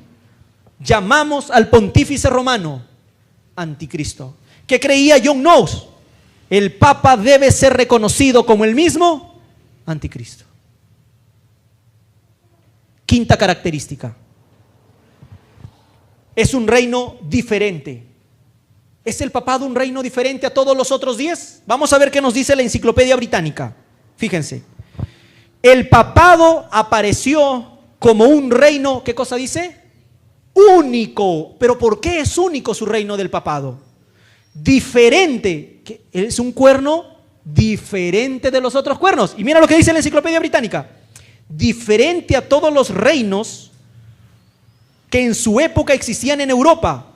A: Llamamos al pontífice romano anticristo. ¿Qué creía John Knox? El papa debe ser reconocido como el mismo anticristo. Quinta característica. Es un reino diferente. ¿Es el papado un reino diferente a todos los otros 10? Vamos a ver qué nos dice la Enciclopedia Británica. Fíjense. El papado apareció como un reino, ¿qué cosa dice? Único. ¿Pero por qué es único su reino del papado? Diferente. Es un cuerno diferente de los otros cuernos. Y mira lo que dice la Enciclopedia Británica. Diferente a todos los reinos que en su época existían en Europa.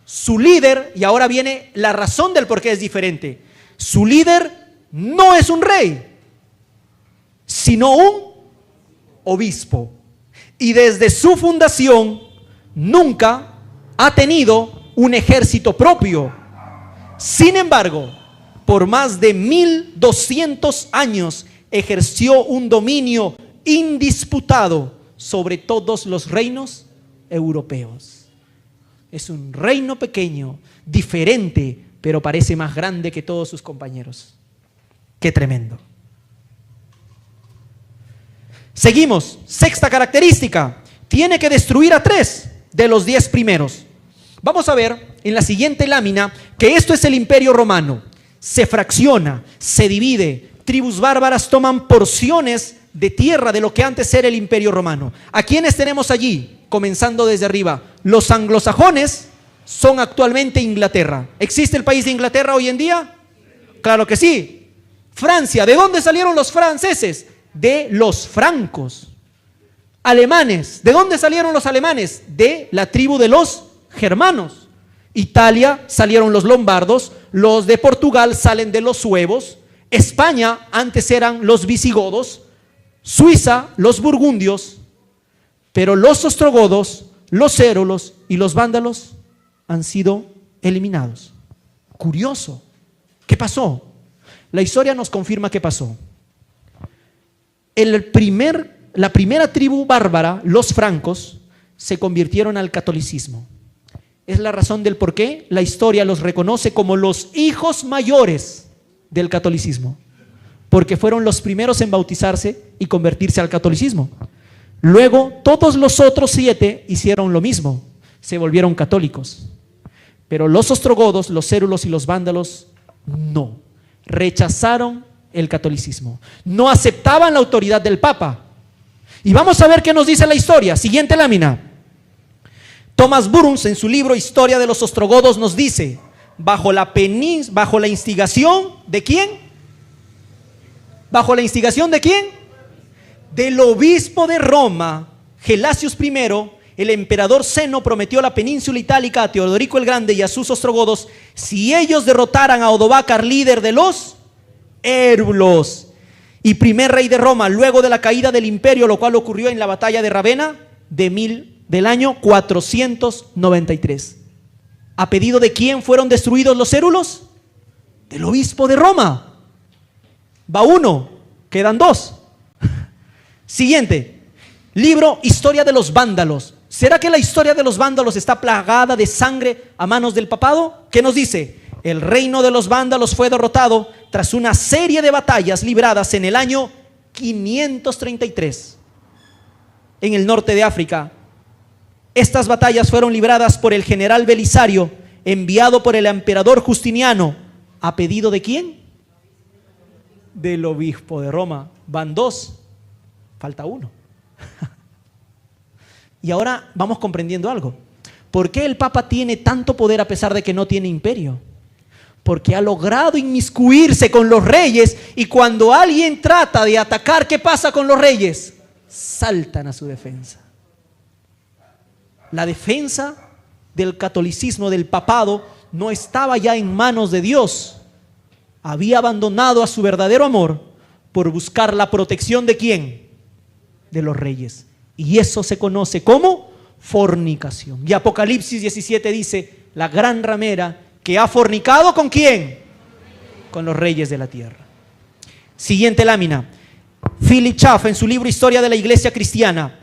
A: Su líder, y ahora viene la razón del por qué es diferente, su líder no es un rey, sino un obispo. Y desde su fundación nunca ha tenido un ejército propio. Sin embargo, por más de 1200 años ejerció un dominio indisputado sobre todos los reinos europeos. Es un reino pequeño, diferente, pero parece más grande que todos sus compañeros. ¡Qué tremendo! Seguimos. Sexta característica. Tiene que destruir a 3 de los 10 primeros. Vamos a ver en la siguiente lámina que esto es el Imperio Romano. Se fracciona, se divide. Tribus bárbaras toman porciones de tierra de lo que antes era el Imperio Romano. ¿A quiénes tenemos allí? Comenzando desde arriba. Los anglosajones son actualmente Inglaterra. ¿Existe el país de Inglaterra hoy en día? Claro que sí. Francia, ¿de dónde salieron los franceses? De los francos. Alemanes, ¿de dónde salieron los alemanes? De la tribu de los germanos. Italia salieron los lombardos, los de Portugal salen de los suevos, España antes eran los visigodos, Suiza los burgundios, pero los ostrogodos, los érulos y los vándalos han sido eliminados. Curioso. ¿Qué pasó? La historia nos confirma qué pasó. La primera tribu bárbara, los francos, se convirtieron al catolicismo. Es la razón del por qué la historia los reconoce como los hijos mayores del catolicismo, porque fueron los primeros en bautizarse y convertirse al catolicismo. Luego todos los otros 7 hicieron lo mismo, se volvieron católicos. Pero los ostrogodos, los érulos y los vándalos no, rechazaron el catolicismo, no aceptaban la autoridad del Papa. Y vamos a ver qué nos dice la historia. Siguiente lámina. Thomas Burns, en su libro Historia de los Ostrogodos, nos dice: bajo la instigación ¿de quién? ¿Bajo la instigación de quién? Del obispo de Roma, Gelasius I, el emperador Zeno prometió la península itálica a Teodorico el Grande y a sus ostrogodos si ellos derrotaran a Odovacar, líder de los érulos y primer rey de Roma, luego de la caída del imperio, lo cual ocurrió en la batalla de Ravenna del año 493. ¿A pedido de quién fueron destruidos los érulos? Del obispo de Roma. Va uno, quedan 2. Siguiente, libro Historia de los vándalos. ¿Será que la historia de los vándalos está plagada de sangre a manos del papado? ¿Qué nos dice? El reino de los vándalos fue derrotado tras una serie de batallas libradas en el año 533 en el norte de África. Estas batallas fueron libradas por el general Belisario, enviado por el emperador Justiniano. ¿A pedido de quién? Del obispo de Roma. Van 2, falta 1. Y ahora vamos comprendiendo algo. ¿Por qué el Papa tiene tanto poder a pesar de que no tiene imperio? Porque ha logrado inmiscuirse con los reyes, y cuando alguien trata de atacar, ¿qué pasa con los reyes? Saltan a su defensa. La defensa del catolicismo, del papado, no estaba ya en manos de Dios. Había abandonado a su verdadero amor por buscar la protección ¿de quién? De los reyes. Y eso se conoce como fornicación. Y Apocalipsis 17 dice: la gran ramera que ha fornicado ¿con quién? Con los reyes de la tierra. Siguiente lámina. Philip Schaff, en su libro Historia de la Iglesia Cristiana: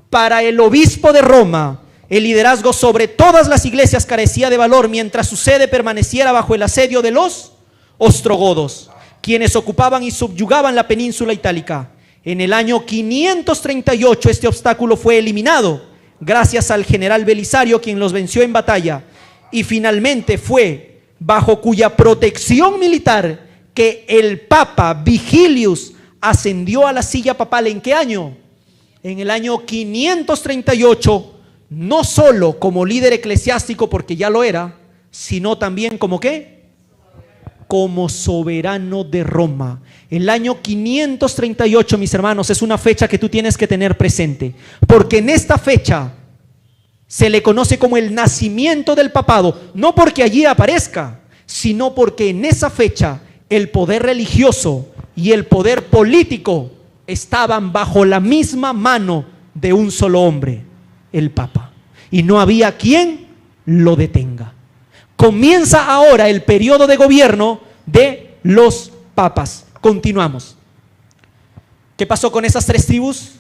A: para el obispo de Roma, el liderazgo sobre todas las iglesias carecía de valor mientras su sede permaneciera bajo el asedio de los ostrogodos, quienes ocupaban y subyugaban la península itálica. En el año 538 este obstáculo fue eliminado gracias al general Belisario, quien los venció en batalla, y finalmente fue bajo cuya protección militar que el Papa Vigilius ascendió a la silla papal. ¿En qué año? En el año 538, no solo como líder eclesiástico, porque ya lo era, sino también como ¿qué? Como soberano de Roma. El año 538, mis hermanos, es una fecha que tú tienes que tener presente, porque en esta fecha se le conoce como el nacimiento del papado, no porque allí aparezca, sino porque en esa fecha el poder religioso y el poder político estaban bajo la misma mano de un solo hombre, el Papa, y no había quien lo detenga. Comienza ahora el periodo de gobierno de los papas. Continuamos. ¿Qué pasó con esas 3 tribus?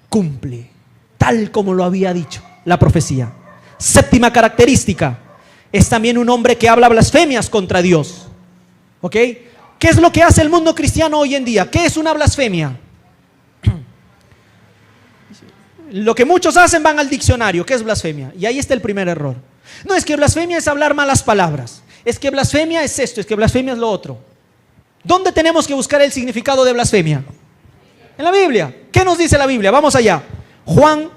A: Cumple, tal como lo había dicho la profecía. Séptima característica: es también un hombre que habla blasfemias contra Dios. ¿Ok? ¿Qué es lo que hace el mundo cristiano hoy en día? ¿Qué es una blasfemia? Lo que muchos hacen, van al diccionario. ¿Qué es blasfemia? Y ahí está el primer error. No, es que blasfemia es hablar malas palabras. Es que blasfemia es esto, es que blasfemia es lo otro. ¿Dónde tenemos que buscar el significado de blasfemia? En la Biblia. ¿Qué nos dice la Biblia? Vamos allá. Juan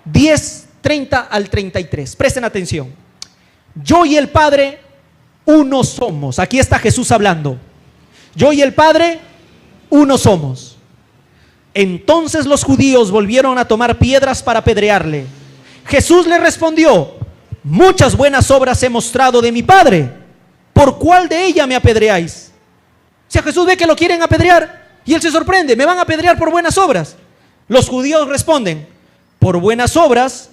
A: 10, 30 al 33. Presten atención. Yo y el Padre uno somos. Aquí está Jesús hablando. Yo y el Padre uno somos. Entonces los judíos volvieron a tomar piedras para apedrearle. Jesús le respondió: muchas buenas obras he mostrado de mi Padre, ¿por cuál de ellas me apedreáis? O sea, Jesús ve que lo quieren apedrear y él se sorprende: me van a apedrear por buenas obras. Los judíos responden: por buenas obras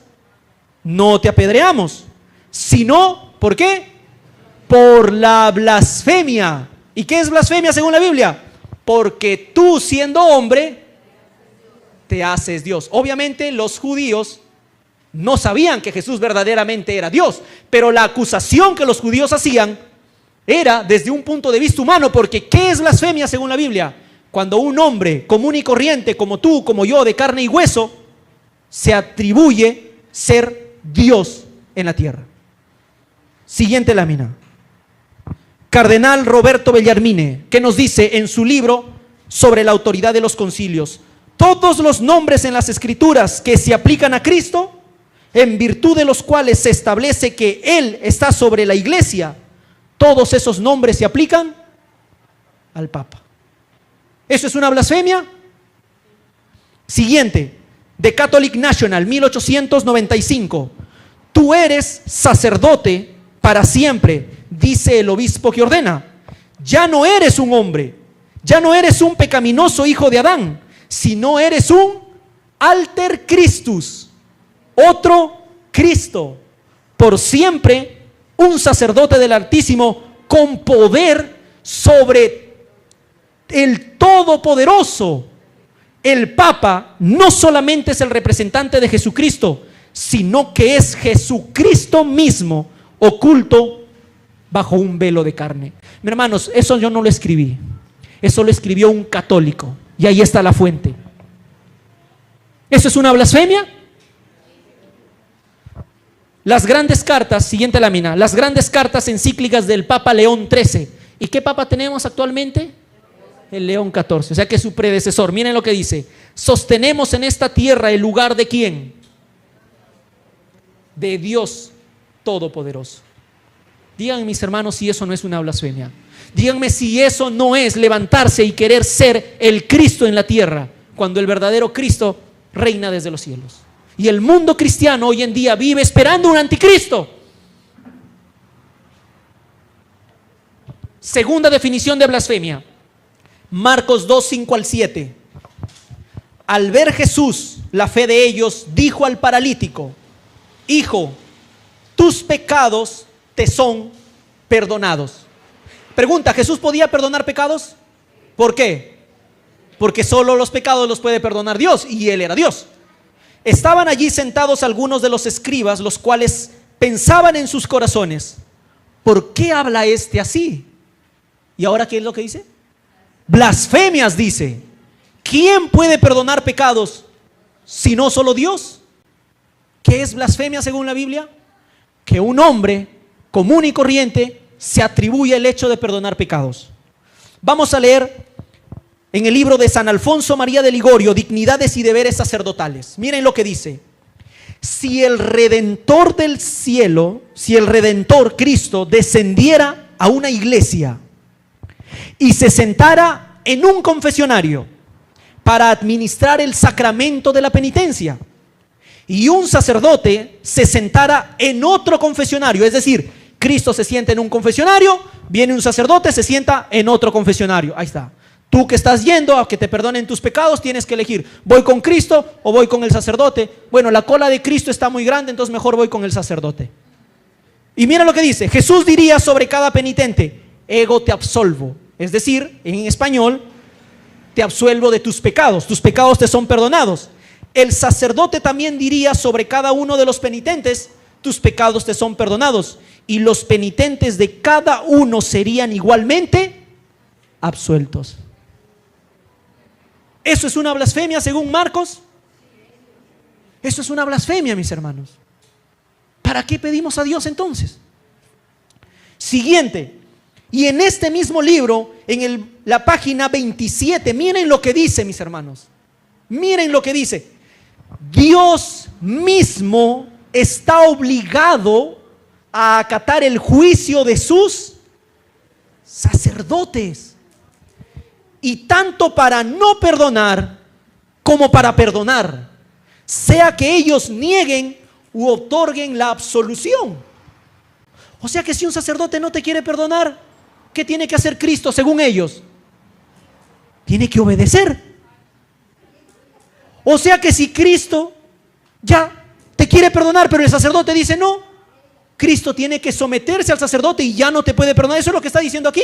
A: no te apedreamos, sino, ¿por qué? Por la blasfemia. ¿Y qué es blasfemia según la Biblia? Porque tú, siendo hombre, te haces Dios. Obviamente los judíos no sabían que Jesús verdaderamente era Dios, pero la acusación que los judíos hacían era desde un punto de vista humano, porque ¿qué es blasfemia según la Biblia? Cuando un hombre común y corriente, como tú, como yo, de carne y hueso, se atribuye ser Dios en la tierra. Siguiente lámina. Cardenal Roberto Bellarmine, que nos dice en su libro sobre la autoridad de los concilios: todos los nombres en las Escrituras que se aplican a Cristo, en virtud de los cuales se establece que Él está sobre la iglesia, todos esos nombres se aplican al Papa. ¿Eso es una blasfemia? Siguiente, The Catholic National, 1895. Tú eres sacerdote para siempre, dice el obispo que ordena. Ya no eres un hombre, ya no eres un pecaminoso hijo de Adán, sino eres un alter Christus, otro Cristo, por siempre un sacerdote del Altísimo con poder sobre el Todopoderoso. El Papa no solamente es el representante de Jesucristo, sino que es Jesucristo mismo oculto bajo un velo de carne. Mis hermanos, eso yo no lo escribí, eso lo escribió un católico, y ahí está la fuente. ¿Eso es una blasfemia? Las grandes cartas, siguiente lámina, las grandes cartas encíclicas del Papa León XIII. ¿Y qué Papa tenemos actualmente? El León XIV, o sea que su predecesor. Miren lo que dice: sostenemos en esta tierra el lugar de ¿quién? De Dios Todopoderoso. Díganme, mis hermanos, si eso no es una blasfemia. Díganme si eso no es levantarse y querer ser el Cristo en la tierra, cuando el verdadero Cristo reina desde los cielos. Y el mundo cristiano hoy en día vive esperando un anticristo. Segunda definición de blasfemia, Marcos 2, 5 al 7. Al ver Jesús la fe de ellos, dijo al paralítico: hijo, tus pecados te son perdonados. Pregunta: ¿Jesús podía perdonar pecados? ¿Por qué? Porque solo los pecados los puede perdonar Dios, y Él era Dios. Estaban allí sentados algunos de los escribas, los cuales pensaban en sus corazones: ¿por qué habla este así? ¿Y ahora qué es lo que dice? Blasfemias dice. ¿Quién puede perdonar pecados si no solo Dios? ¿Qué es blasfemia según la Biblia? Que un hombre común y corriente se atribuye el hecho de perdonar pecados. Vamos a leer en el libro de San Alfonso María de Ligorio, Dignidades y Deberes Sacerdotales. Miren lo que dice: si el Redentor del cielo, si el Redentor Cristo descendiera a una iglesia y se sentara en un confesionario para administrar el sacramento de la penitencia, y un sacerdote se sentara en otro confesionario, es decir, Cristo se sienta en un confesionario, viene un sacerdote, se sienta en otro confesionario. Ahí está. Tú que estás yendo a que te perdonen tus pecados, tienes que elegir: ¿voy con Cristo o voy con el sacerdote? Bueno, la cola de Cristo está muy grande, entonces mejor voy con el sacerdote. Y mira lo que dice: Jesús diría sobre cada penitente: ego te absolvo. Es decir, en español, te absuelvo de tus pecados te son perdonados. El sacerdote también diría sobre cada uno de los penitentes: tus pecados te son perdonados. Y los penitentes de cada uno serían igualmente absueltos. ¿Eso es una blasfemia según Marcos? Eso es una blasfemia, mis hermanos. ¿Para qué pedimos a Dios entonces? Siguiente. Y en este mismo libro, en la página 27, miren lo que dice, mis hermanos. Miren lo que dice. Dios mismo está obligado a acatar el juicio de sus sacerdotes. Y tanto para no perdonar como para perdonar, sea que ellos nieguen u otorguen la absolución. O sea que si un sacerdote no te quiere perdonar, ¿qué tiene que hacer Cristo según ellos? Tiene que obedecer. O sea que si Cristo ya te quiere perdonar, pero el sacerdote dice no, Cristo tiene que someterse al sacerdote y ya no te puede perdonar. Eso es lo que está diciendo aquí.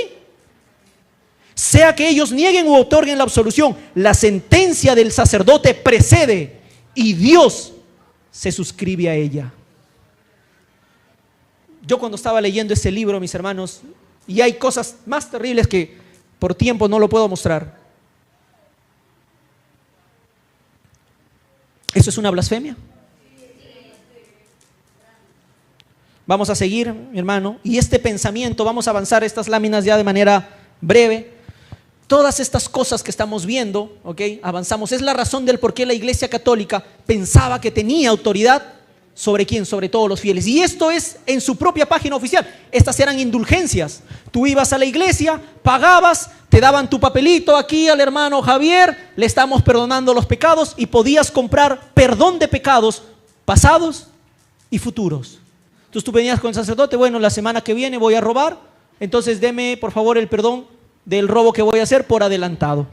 A: Sea que ellos nieguen u otorguen la absolución, la sentencia del sacerdote precede y Dios se suscribe a ella. Yo cuando estaba leyendo ese libro, mis hermanos, y hay cosas más terribles que por tiempo no lo puedo mostrar. ¿Eso es una blasfemia? Vamos a seguir, mi hermano, y este pensamiento, vamos a avanzar estas láminas ya de manera breve. Todas estas cosas que estamos viendo, ¿ok? Avanzamos. Es la razón del por qué la Iglesia Católica pensaba que tenía autoridad sobre quién, sobre todos los fieles. Y esto es en su propia página oficial. Estas eran indulgencias. Tú ibas a la iglesia, pagabas, te daban tu papelito aquí al hermano Javier, le estamos perdonando los pecados y podías comprar perdón de pecados pasados y futuros. Entonces tú venías con el sacerdote, bueno, la semana que viene voy a robar, entonces deme por favor el perdón del robo que voy a hacer por adelantado.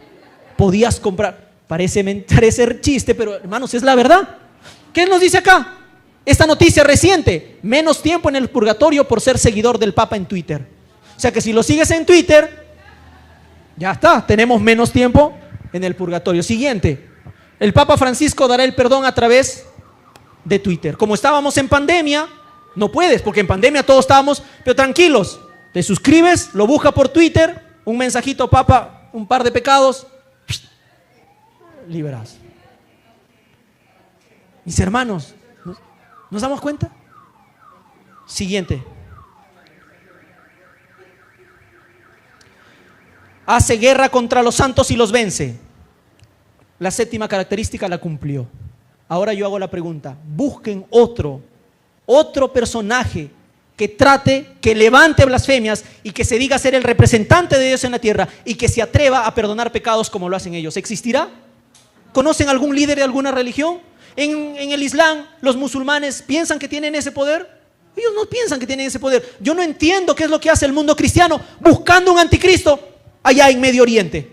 A: Podías comprar, parece chiste, pero hermanos, es la verdad. ¿Qué nos dice acá? Esta noticia reciente, menos tiempo en el purgatorio por ser seguidor del Papa en Twitter. O sea que si lo sigues en Twitter, ya está, tenemos menos tiempo en el purgatorio. Siguiente, el Papa Francisco dará el perdón a través de Twitter. Como estábamos en pandemia, no puedes, porque en pandemia todos estábamos, pero tranquilos, te suscribes, lo busca por Twitter, un mensajito, Papa, un par de pecados, liberas. Mis hermanos, ¿nos damos cuenta? Siguiente. Hace guerra contra los santos y los vence. La séptima característica la cumplió. Ahora yo hago la pregunta, busquen otro personaje que trate, que levante blasfemias y que se diga ser el representante de Dios en la tierra y que se atreva a perdonar pecados como lo hacen ellos. ¿Existirá? ¿Conocen algún líder de alguna religión? En el Islam, los musulmanes piensan que tienen ese poder. Ellos no piensan que tienen ese poder. Yo no entiendo qué es lo que hace el mundo cristiano buscando un anticristo allá en Medio Oriente.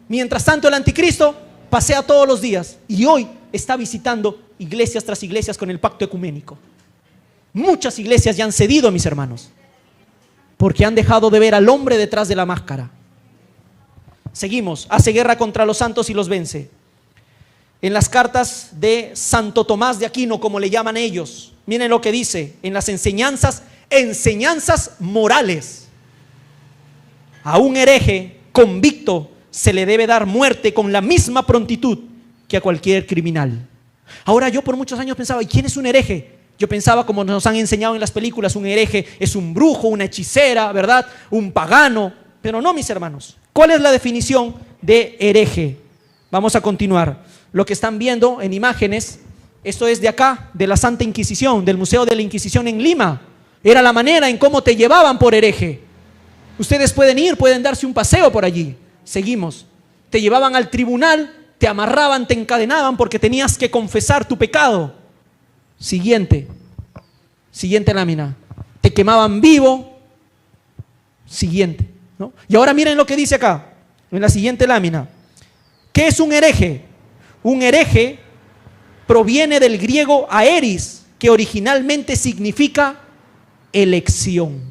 A: Mientras tanto, el anticristo pasea todos los días y hoy está visitando iglesias tras iglesias con el pacto ecuménico. Muchas iglesias ya han cedido, mis hermanos, porque han dejado de ver al hombre detrás de la máscara. Seguimos. Hace guerra contra los santos y los vence. En las cartas de Santo Tomás de Aquino, como le llaman ellos, miren lo que dice en las enseñanzas morales. A un hereje convicto se le debe dar muerte con la misma prontitud que a cualquier criminal. Ahora yo por muchos años pensaba, ¿y quién es un hereje? Yo pensaba, como nos han enseñado en las películas, un hereje es un brujo, una hechicera, ¿verdad? Un pagano. Pero no, mis hermanos. ¿Cuál es la definición de hereje? Vamos a continuar. Lo que están viendo en imágenes, esto es de acá, de la Santa Inquisición, del Museo de la Inquisición en Lima. Era la manera en cómo te llevaban por hereje. Ustedes pueden ir, pueden darse un paseo por allí. Seguimos. Te llevaban al tribunal, te amarraban, te encadenaban porque tenías que confesar tu pecado. Siguiente lámina. Te quemaban vivo. Siguiente, ¿no? Y ahora miren lo que dice acá, en la siguiente lámina. ¿Qué es un hereje? Un hereje proviene del griego aeris, que originalmente significa elección.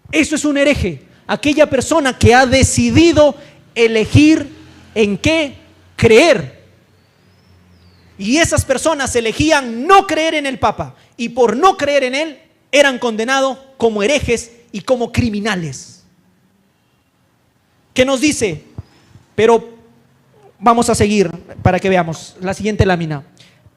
A: Eso es un hereje, aquella persona que ha decidido elegir en qué creer. Y esas personas elegían no creer en el Papa, y por no creer en él eran condenados como herejes y como criminales. ¿Qué nos dice? Pero vamos a seguir para que veamos la siguiente lámina.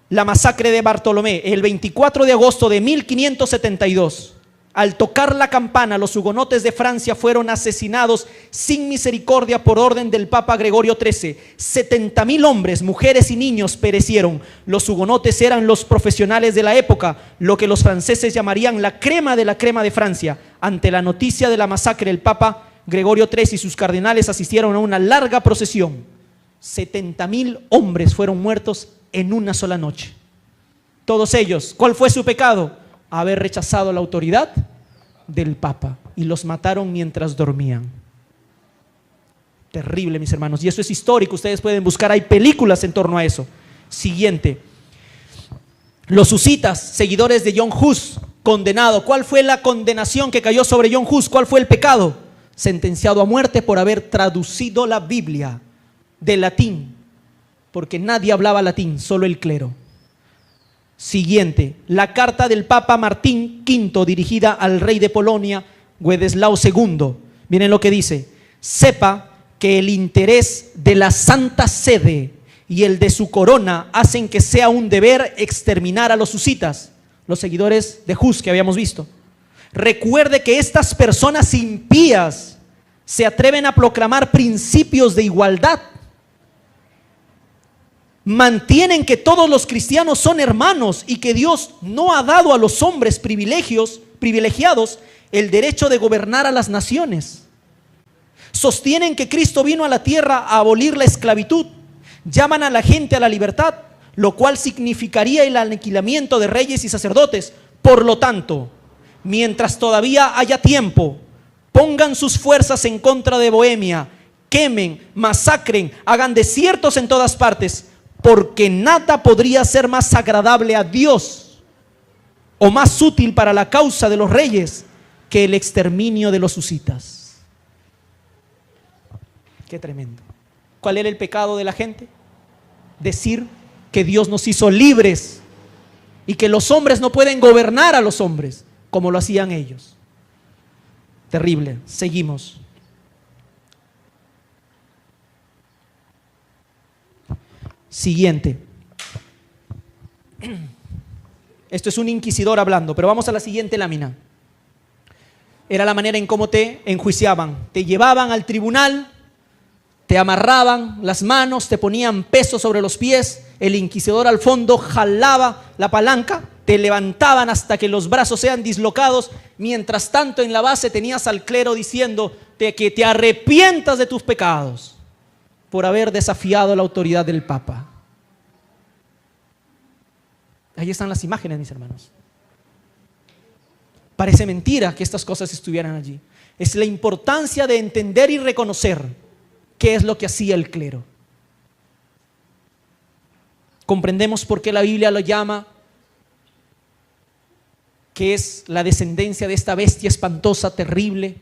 A: La masacre de Bartolomé, el 24 de agosto de 1572. Al tocar la campana, los hugonotes de Francia fueron asesinados sin misericordia por orden del Papa Gregorio XIII. 70,000 hombres, mujeres y niños perecieron. Los hugonotes eran los profesionales de la época, lo que los franceses llamarían la crema de Francia. Ante la noticia de la masacre, el Papa Gregorio XIII y sus cardenales asistieron a una larga procesión. 70,000 hombres fueron muertos en una sola noche. Todos ellos. ¿Cuál fue su pecado? Haber rechazado la autoridad del Papa, y los mataron mientras dormían. Terrible, mis hermanos, y eso es histórico, ustedes pueden buscar, hay películas en torno a eso. Siguiente, los husitas, seguidores de John Hus, condenado. ¿Cuál fue la condenación que cayó sobre John Hus? ¿Cuál fue el pecado? Sentenciado a muerte por haber traducido la Biblia del latín, porque nadie hablaba latín, solo el clero. Siguiente, la carta del Papa Martín V dirigida al rey de Polonia, Wenceslao II. Miren lo que dice: sepa que el interés de la Santa Sede y el de su corona hacen que sea un deber exterminar a los husitas, los seguidores de Hus que habíamos visto. Recuerde que estas personas impías se atreven a proclamar principios de igualdad. Mantienen que todos los cristianos son hermanos y que Dios no ha dado a los hombres privilegiados el derecho de gobernar a las naciones. Sostienen que Cristo vino a la tierra a abolir la esclavitud. Llaman a la gente a la libertad, lo cual significaría el aniquilamiento de reyes y sacerdotes. Por lo tanto, mientras todavía haya tiempo, pongan sus fuerzas en contra de Bohemia, quemen, masacren, hagan desiertos en todas partes, porque nada podría ser más agradable a Dios o más útil para la causa de los reyes que el exterminio de los husitas. Qué tremendo. ¿Cuál era el pecado de la gente? Decir que Dios nos hizo libres y que los hombres no pueden gobernar a los hombres como lo hacían ellos. Terrible. Seguimos. Siguiente. Esto es un inquisidor hablando, pero vamos a la siguiente lámina. Era la manera en cómo te enjuiciaban. Te llevaban al tribunal, te amarraban las manos, te ponían peso sobre los pies, el inquisidor al fondo jalaba la palanca, te levantaban hasta que los brazos sean dislocados. Mientras tanto, en la base tenías al clero diciéndote que te arrepientas de tus pecados por haber desafiado la autoridad del Papa. Ahí están las imágenes, mis hermanos. Parece mentira que estas cosas estuvieran allí. Es la importancia de entender y reconocer qué es lo que hacía el clero. Comprendemos por qué la Biblia lo llama, que es la descendencia de esta bestia espantosa, terrible.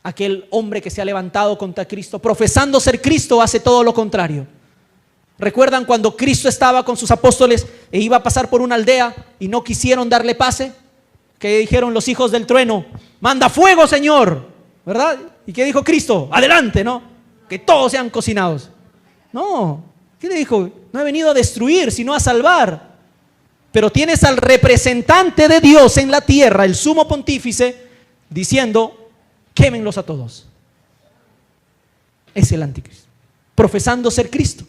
A: Aquel hombre que se ha levantado contra Cristo, profesando ser Cristo, hace todo lo contrario. ¿Recuerdan cuando Cristo estaba con sus apóstoles e iba a pasar por una aldea y no quisieron darle pase? Que dijeron los hijos del trueno: manda fuego, Señor, ¿verdad? ¿Y qué dijo Cristo? Adelante, ¿no? Que todos sean cocinados. No, ¿qué le dijo? No he venido a destruir, sino a salvar. Pero tienes al representante de Dios en la tierra, el sumo pontífice, diciendo: quémenlos a todos. Es el anticristo, profesando ser Cristo.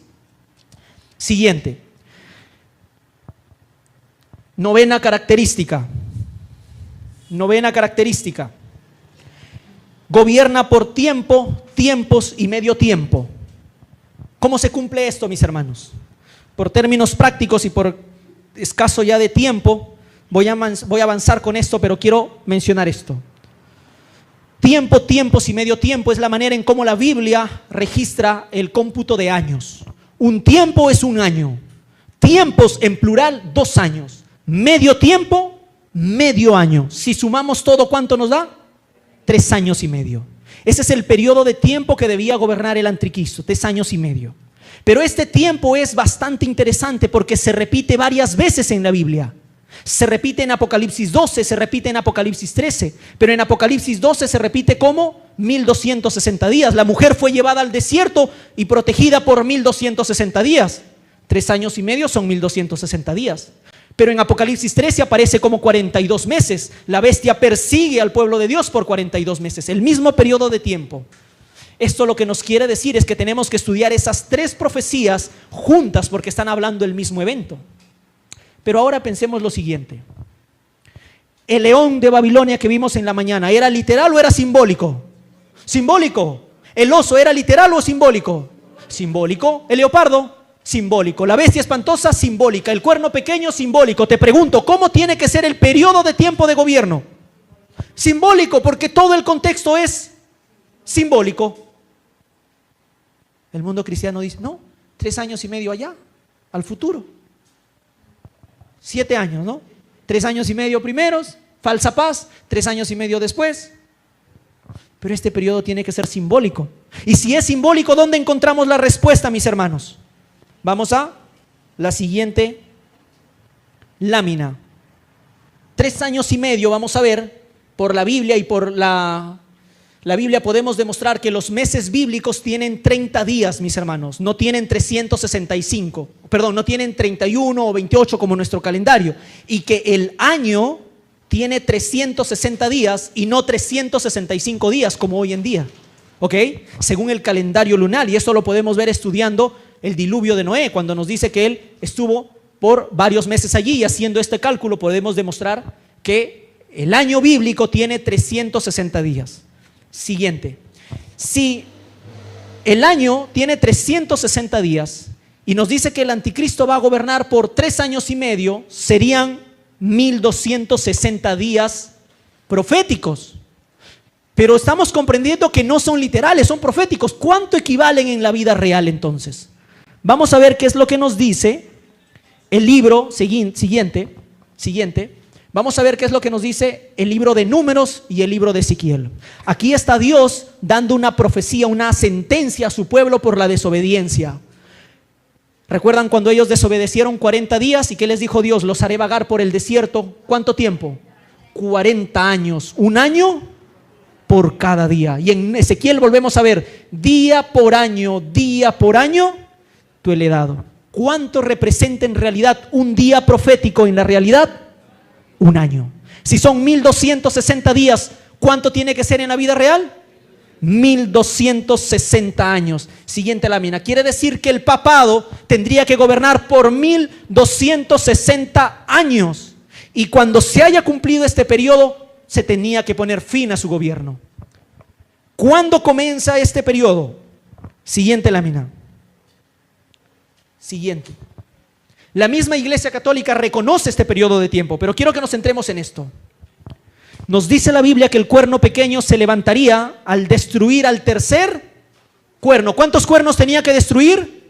A: Siguiente. Novena característica. Gobierna por tiempo, tiempos y medio tiempo. ¿Cómo se cumple esto, mis hermanos? Por términos prácticos y por escaso ya de tiempo, voy a avanzar con esto, pero quiero mencionar esto. Tiempo, tiempos y medio tiempo es la manera en cómo la Biblia registra el cómputo de años. Un tiempo es un año. Tiempos en plural, 2 años. Medio tiempo, medio año. Si sumamos todo, ¿cuánto nos da? 3 años y medio. Ese es el periodo de tiempo que debía gobernar el anticristo, 3 años y medio. Pero este tiempo es bastante interesante porque se repite varias veces en la Biblia. Se repite en Apocalipsis 12, se repite en Apocalipsis 13, pero en Apocalipsis 12 se repite como 1260 días. La mujer fue llevada al desierto y protegida por 1260 días. 3 años y medio son 1260 días. Pero en Apocalipsis 13 aparece como 42 meses. La bestia persigue al pueblo de Dios por 42 meses, el mismo periodo de tiempo. Esto lo que nos quiere decir es que tenemos que estudiar esas 3 profecías juntas porque están hablando del mismo evento. Pero ahora pensemos lo siguiente. El león de Babilonia que vimos en la mañana, ¿era literal o era simbólico? Simbólico. ¿El oso era literal o simbólico? Simbólico. ¿El leopardo? Simbólico. La bestia espantosa, simbólica. El cuerno pequeño, simbólico. Te pregunto, ¿cómo tiene que ser el periodo de tiempo de gobierno? Simbólico, porque todo el contexto es simbólico. El mundo cristiano dice, no, 3 años y medio allá, al futuro. 7 años, ¿no? 3 años y medio primeros, falsa paz, 3 años y medio después. Pero este periodo tiene que ser simbólico. Y si es simbólico, ¿dónde encontramos la respuesta, mis hermanos? Vamos a la siguiente lámina. 3 años y medio, vamos a ver, por la Biblia y por la Biblia podemos demostrar que los meses bíblicos tienen 30 días, mis hermanos, no tienen 365, perdón, no tienen 31 o 28 como nuestro calendario, y que el año tiene 360 días y no 365 días como hoy en día, ¿ok? Según el calendario lunar, y esto lo podemos ver estudiando el diluvio de Noé, cuando nos dice que él estuvo por varios meses allí, y haciendo este cálculo podemos demostrar que el año bíblico tiene 360 días. Siguiente. Si el año tiene 360 días y nos dice que el anticristo va a gobernar por 3 años y medio, serían 1260 días proféticos. Pero estamos comprendiendo que no son literales, son proféticos. ¿Cuánto equivalen en la vida real entonces? Vamos a ver qué es lo que nos dice el libro siguiente. Vamos a ver qué es lo que nos dice el libro de Números y el libro de Ezequiel. Aquí está Dios dando una profecía, una sentencia a su pueblo por la desobediencia. ¿Recuerdan cuando ellos desobedecieron 40 días? ¿Y qué les dijo Dios? Los haré vagar por el desierto. ¿Cuánto tiempo? 40 años. 1 año por cada día. Y en Ezequiel volvemos a ver, día por año, tú le he dado. ¿Cuánto representa en realidad un día profético en la realidad? 1 año. Si son 1260 días, ¿cuánto tiene que ser en la vida real? 1260 años. Siguiente lámina. Quiere decir que el papado tendría que gobernar por 1260 años. Y cuando se haya cumplido este periodo, se tenía que poner fin a su gobierno. ¿Cuándo comienza este periodo? Siguiente lámina. Siguiente. La misma Iglesia Católica reconoce este periodo de tiempo, pero quiero que nos centremos en esto. Nos dice la Biblia que el cuerno pequeño se levantaría al destruir al tercer cuerno. ¿Cuántos cuernos tenía que destruir?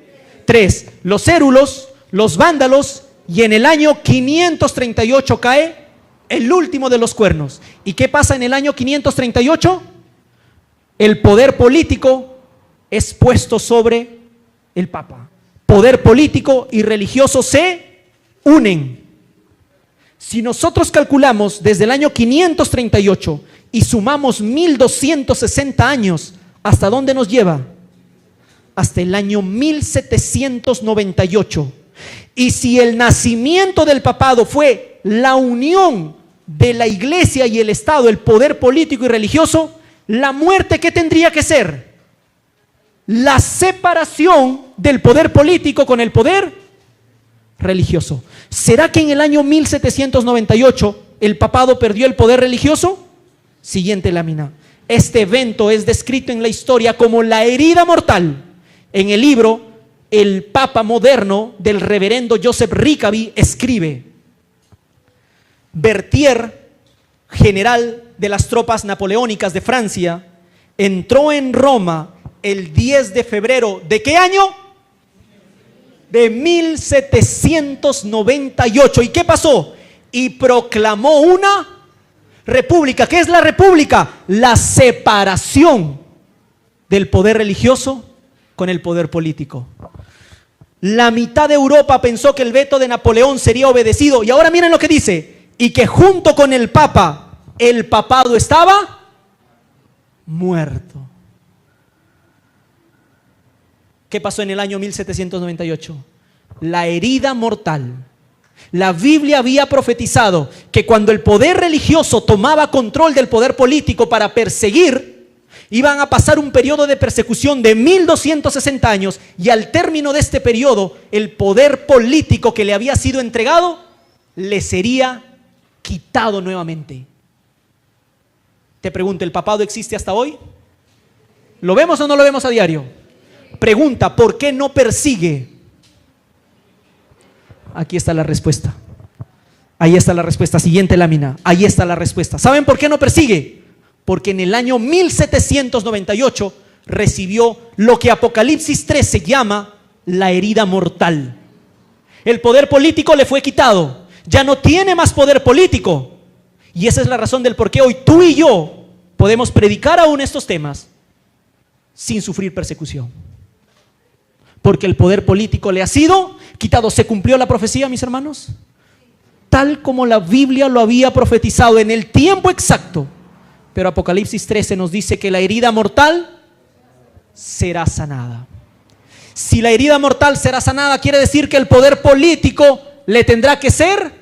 A: 3. Los érulos, los vándalos, y en el año 538 cae el último de los cuernos. ¿Y qué pasa en el año 538? El poder político es puesto sobre el Papa. Poder político y religioso se unen. Si nosotros calculamos desde el año 538 y sumamos 1260 años, ¿hasta dónde nos lleva? Hasta el año 1798. Y si el nacimiento del papado fue la unión de la iglesia y el Estado, el poder político y religioso, la muerte, ¿qué tendría que ser? La separación del poder político con el poder religioso. ¿Será que en el año 1798 el papado perdió el poder religioso? Siguiente lámina. Este evento es descrito en la historia como la herida mortal. En el libro El Papa Moderno del reverendo Joseph Rickaby escribe: Berthier, general de las tropas napoleónicas de Francia, entró en Roma el 10 de febrero, ¿de qué año? De 1798. ¿Y qué pasó? Y proclamó una república. ¿Qué es la república? La separación del poder religioso con el poder político. La mitad de Europa pensó que el veto de Napoleón sería obedecido. Y ahora miren lo que dice. Y que junto con el Papa, el papado estaba muerto. ¿Qué pasó en el año 1798? La herida mortal. La Biblia había profetizado que cuando el poder religioso tomaba control del poder político para perseguir, iban a pasar un periodo de persecución de 1260 años, y al término de este periodo, el poder político que le había sido entregado le sería quitado nuevamente. Te pregunto, ¿el papado existe hasta hoy? ¿Lo vemos o no lo vemos a diario? Pregunta, ¿por qué no persigue Aquí está la respuesta. Ahí está la respuesta. Siguiente lámina. Ahí está la respuesta. ¿Saben por qué no persigue? Porque en el año 1798 recibió lo que Apocalipsis 13 llama la herida mortal. El poder político le fue quitado. Ya no tiene más poder político. Y esa es la razón del por qué hoy tú y yo podemos predicar aún estos temas sin sufrir persecución. Porque el poder político le ha sido quitado. ¿Se cumplió la profecía, mis hermanos? Tal como la Biblia lo había profetizado en el tiempo exacto. Pero Apocalipsis 13 nos dice que la herida mortal será sanada. Si la herida mortal será sanada, quiere decir que el poder político le tendrá que ser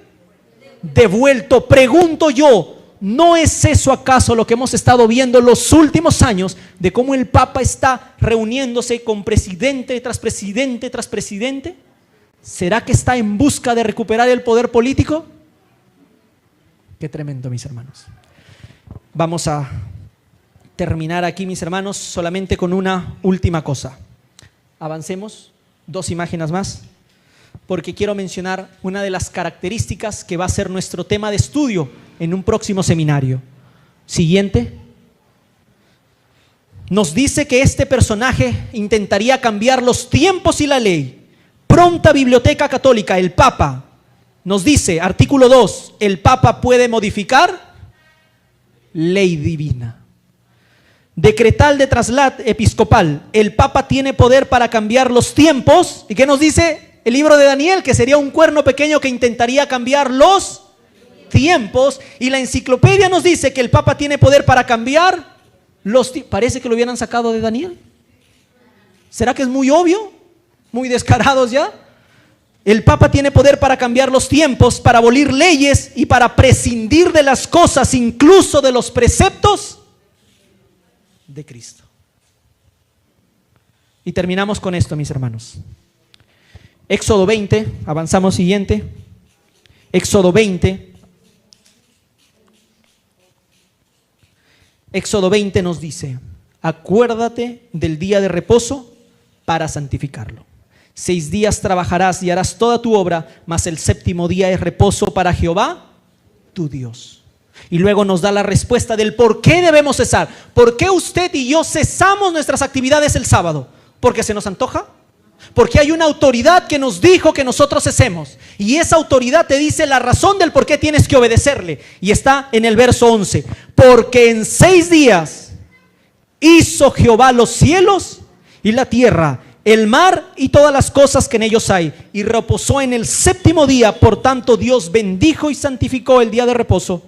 A: devuelto. Pregunto yo, ¿no es eso acaso lo que hemos estado viendo los últimos años de cómo el Papa está reuniéndose con presidente tras presidente tras presidente? ¿Será que está en busca de recuperar el poder político? Qué tremendo, mis hermanos. Vamos a terminar aquí, mis hermanos, solamente con una última cosa. Avancemos, 2 imágenes más, porque quiero mencionar una de las características que va a ser nuestro tema de estudio en un próximo seminario. Siguiente. Nos dice que este personaje intentaría cambiar los tiempos y la ley. Pronta Biblioteca Católica, el Papa, nos dice, artículo 2, el Papa puede modificar ley divina. Decretal de traslado episcopal, el Papa tiene poder para cambiar los tiempos. ¿Y qué nos dice el libro de Daniel? Que sería un cuerno pequeño que intentaría cambiar los tiempos. Y la enciclopedia nos dice que el Papa tiene poder para cambiar los tiempos. Parece que lo hubieran sacado de Daniel. ¿Será que es muy obvio? Muy descarados ya. El Papa tiene poder para cambiar los tiempos, para abolir leyes y para prescindir de las cosas, incluso de los preceptos de Cristo. Y terminamos con esto, mis hermanos. Éxodo 20, avanzamos siguiente. Éxodo 20. Éxodo 20 nos dice, acuérdate del día de reposo para santificarlo. 6 días trabajarás y harás toda tu obra, mas el 7º día es reposo para Jehová, tu Dios. Y luego nos da la respuesta del por qué debemos cesar. ¿Por qué usted y yo cesamos nuestras actividades el sábado? ¿Porque se nos antoja? Porque hay una autoridad que nos dijo que nosotros cesemos. Y esa autoridad te dice la razón del por qué tienes que obedecerle. Y está en el verso 11. Porque en 6 días hizo Jehová los cielos y la tierra, el mar y todas las cosas que en ellos hay, y reposó en el 7º día. Por tanto, Dios bendijo y santificó el día de reposo,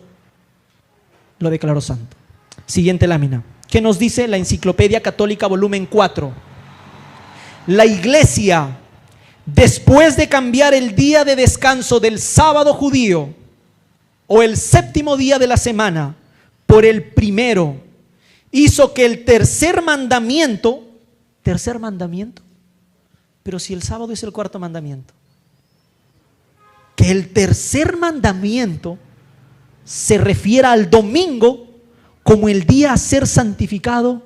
A: lo declaró santo. Siguiente lámina. ¿Qué nos dice la Enciclopedia Católica, volumen 4? La Iglesia, después de cambiar el día de descanso del sábado judío o el 7º día de la semana por el primero, hizo que el tercer mandamiento, pero si el sábado es el 4º mandamiento, que el tercer mandamiento se refiera al domingo como el día a ser santificado,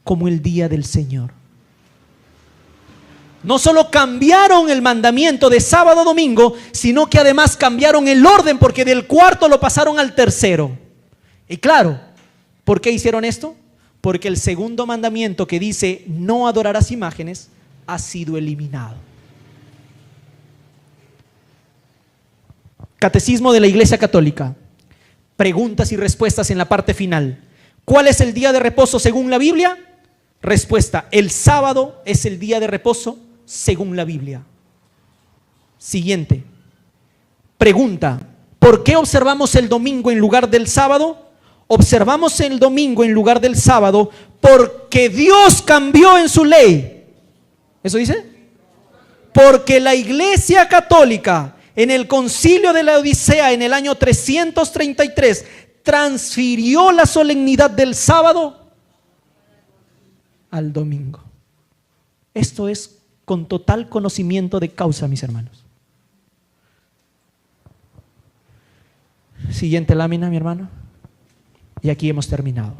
A: como el día del Señor. No solo cambiaron el mandamiento de sábado a domingo, sino que además cambiaron el orden, porque del 4º lo pasaron al 3º. Y claro, ¿por qué hicieron esto? Porque el 2º mandamiento, que dice no adorarás imágenes, ha sido eliminado. Catecismo de la Iglesia Católica. Preguntas y respuestas en la parte final. ¿Cuál es el día de reposo según la Biblia? Respuesta: el sábado es el día de reposo según la Biblia. Siguiente. Pregunta: ¿por qué observamos el domingo en lugar del sábado? Observamos el domingo en lugar del sábado porque Dios cambió en su ley. ¿Eso dice? Porque la Iglesia Católica en el Concilio de la Odisea en el año 333 transfirió la solemnidad del sábado al domingo. Esto es con total conocimiento de causa, mis hermanos. Siguiente lámina, mi hermano. Y aquí hemos terminado.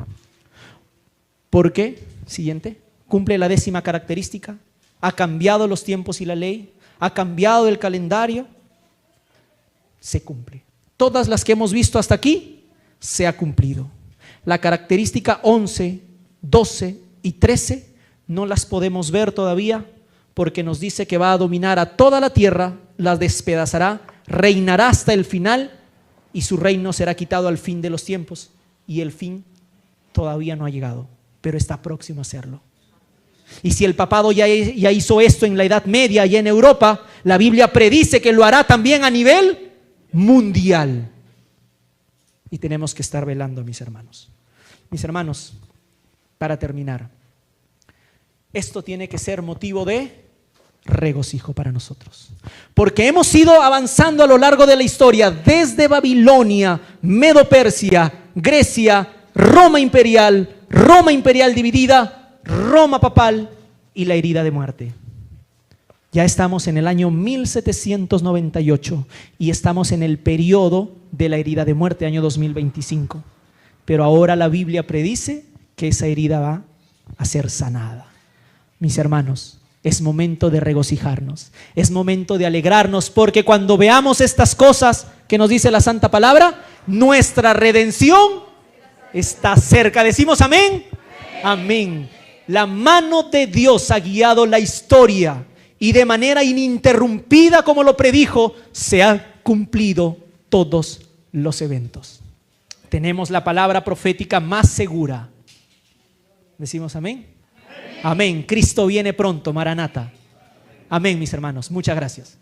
A: ¿Por qué? Siguiente. Cumple la 10ª característica. Ha cambiado los tiempos y la ley. Ha cambiado el calendario. se cumple. Todas las que hemos visto hasta aquí se ha cumplido. La característica 11, 12 y 13 no las podemos ver todavía, porque nos dice que va a dominar a toda la tierra, la despedazará, reinará hasta el final y su reino será quitado al fin de los tiempos. Y el fin todavía no ha llegado, pero está próximo a hacerlo. Y si el papado ya hizo esto en la Edad Media y en Europa, la Biblia predice que lo hará también a nivel mundial. Y tenemos que estar velando, mis hermanos. Mis hermanos, para terminar, esto tiene que ser motivo de regocijo para nosotros, porque hemos ido avanzando a lo largo de la historia, desde Babilonia, Medo-Persia, Grecia, Roma imperial dividida, Roma papal y la herida de muerte. Ya estamos en el año 1798 y estamos en el periodo de la herida de muerte, año 2025. Pero ahora la Biblia predice que esa herida va a ser sanada. Mis hermanos, es momento de regocijarnos, es momento de alegrarnos, porque cuando veamos estas cosas que nos dice la Santa Palabra, nuestra redención está cerca. ¿Decimos amén? Amén. La mano de Dios ha guiado la historia y de manera ininterrumpida, como lo predijo, se han cumplido todos los eventos. Tenemos la palabra profética más segura. ¿Decimos amén? Amén. Cristo viene pronto, Maranata. Amén, mis hermanos. Muchas gracias.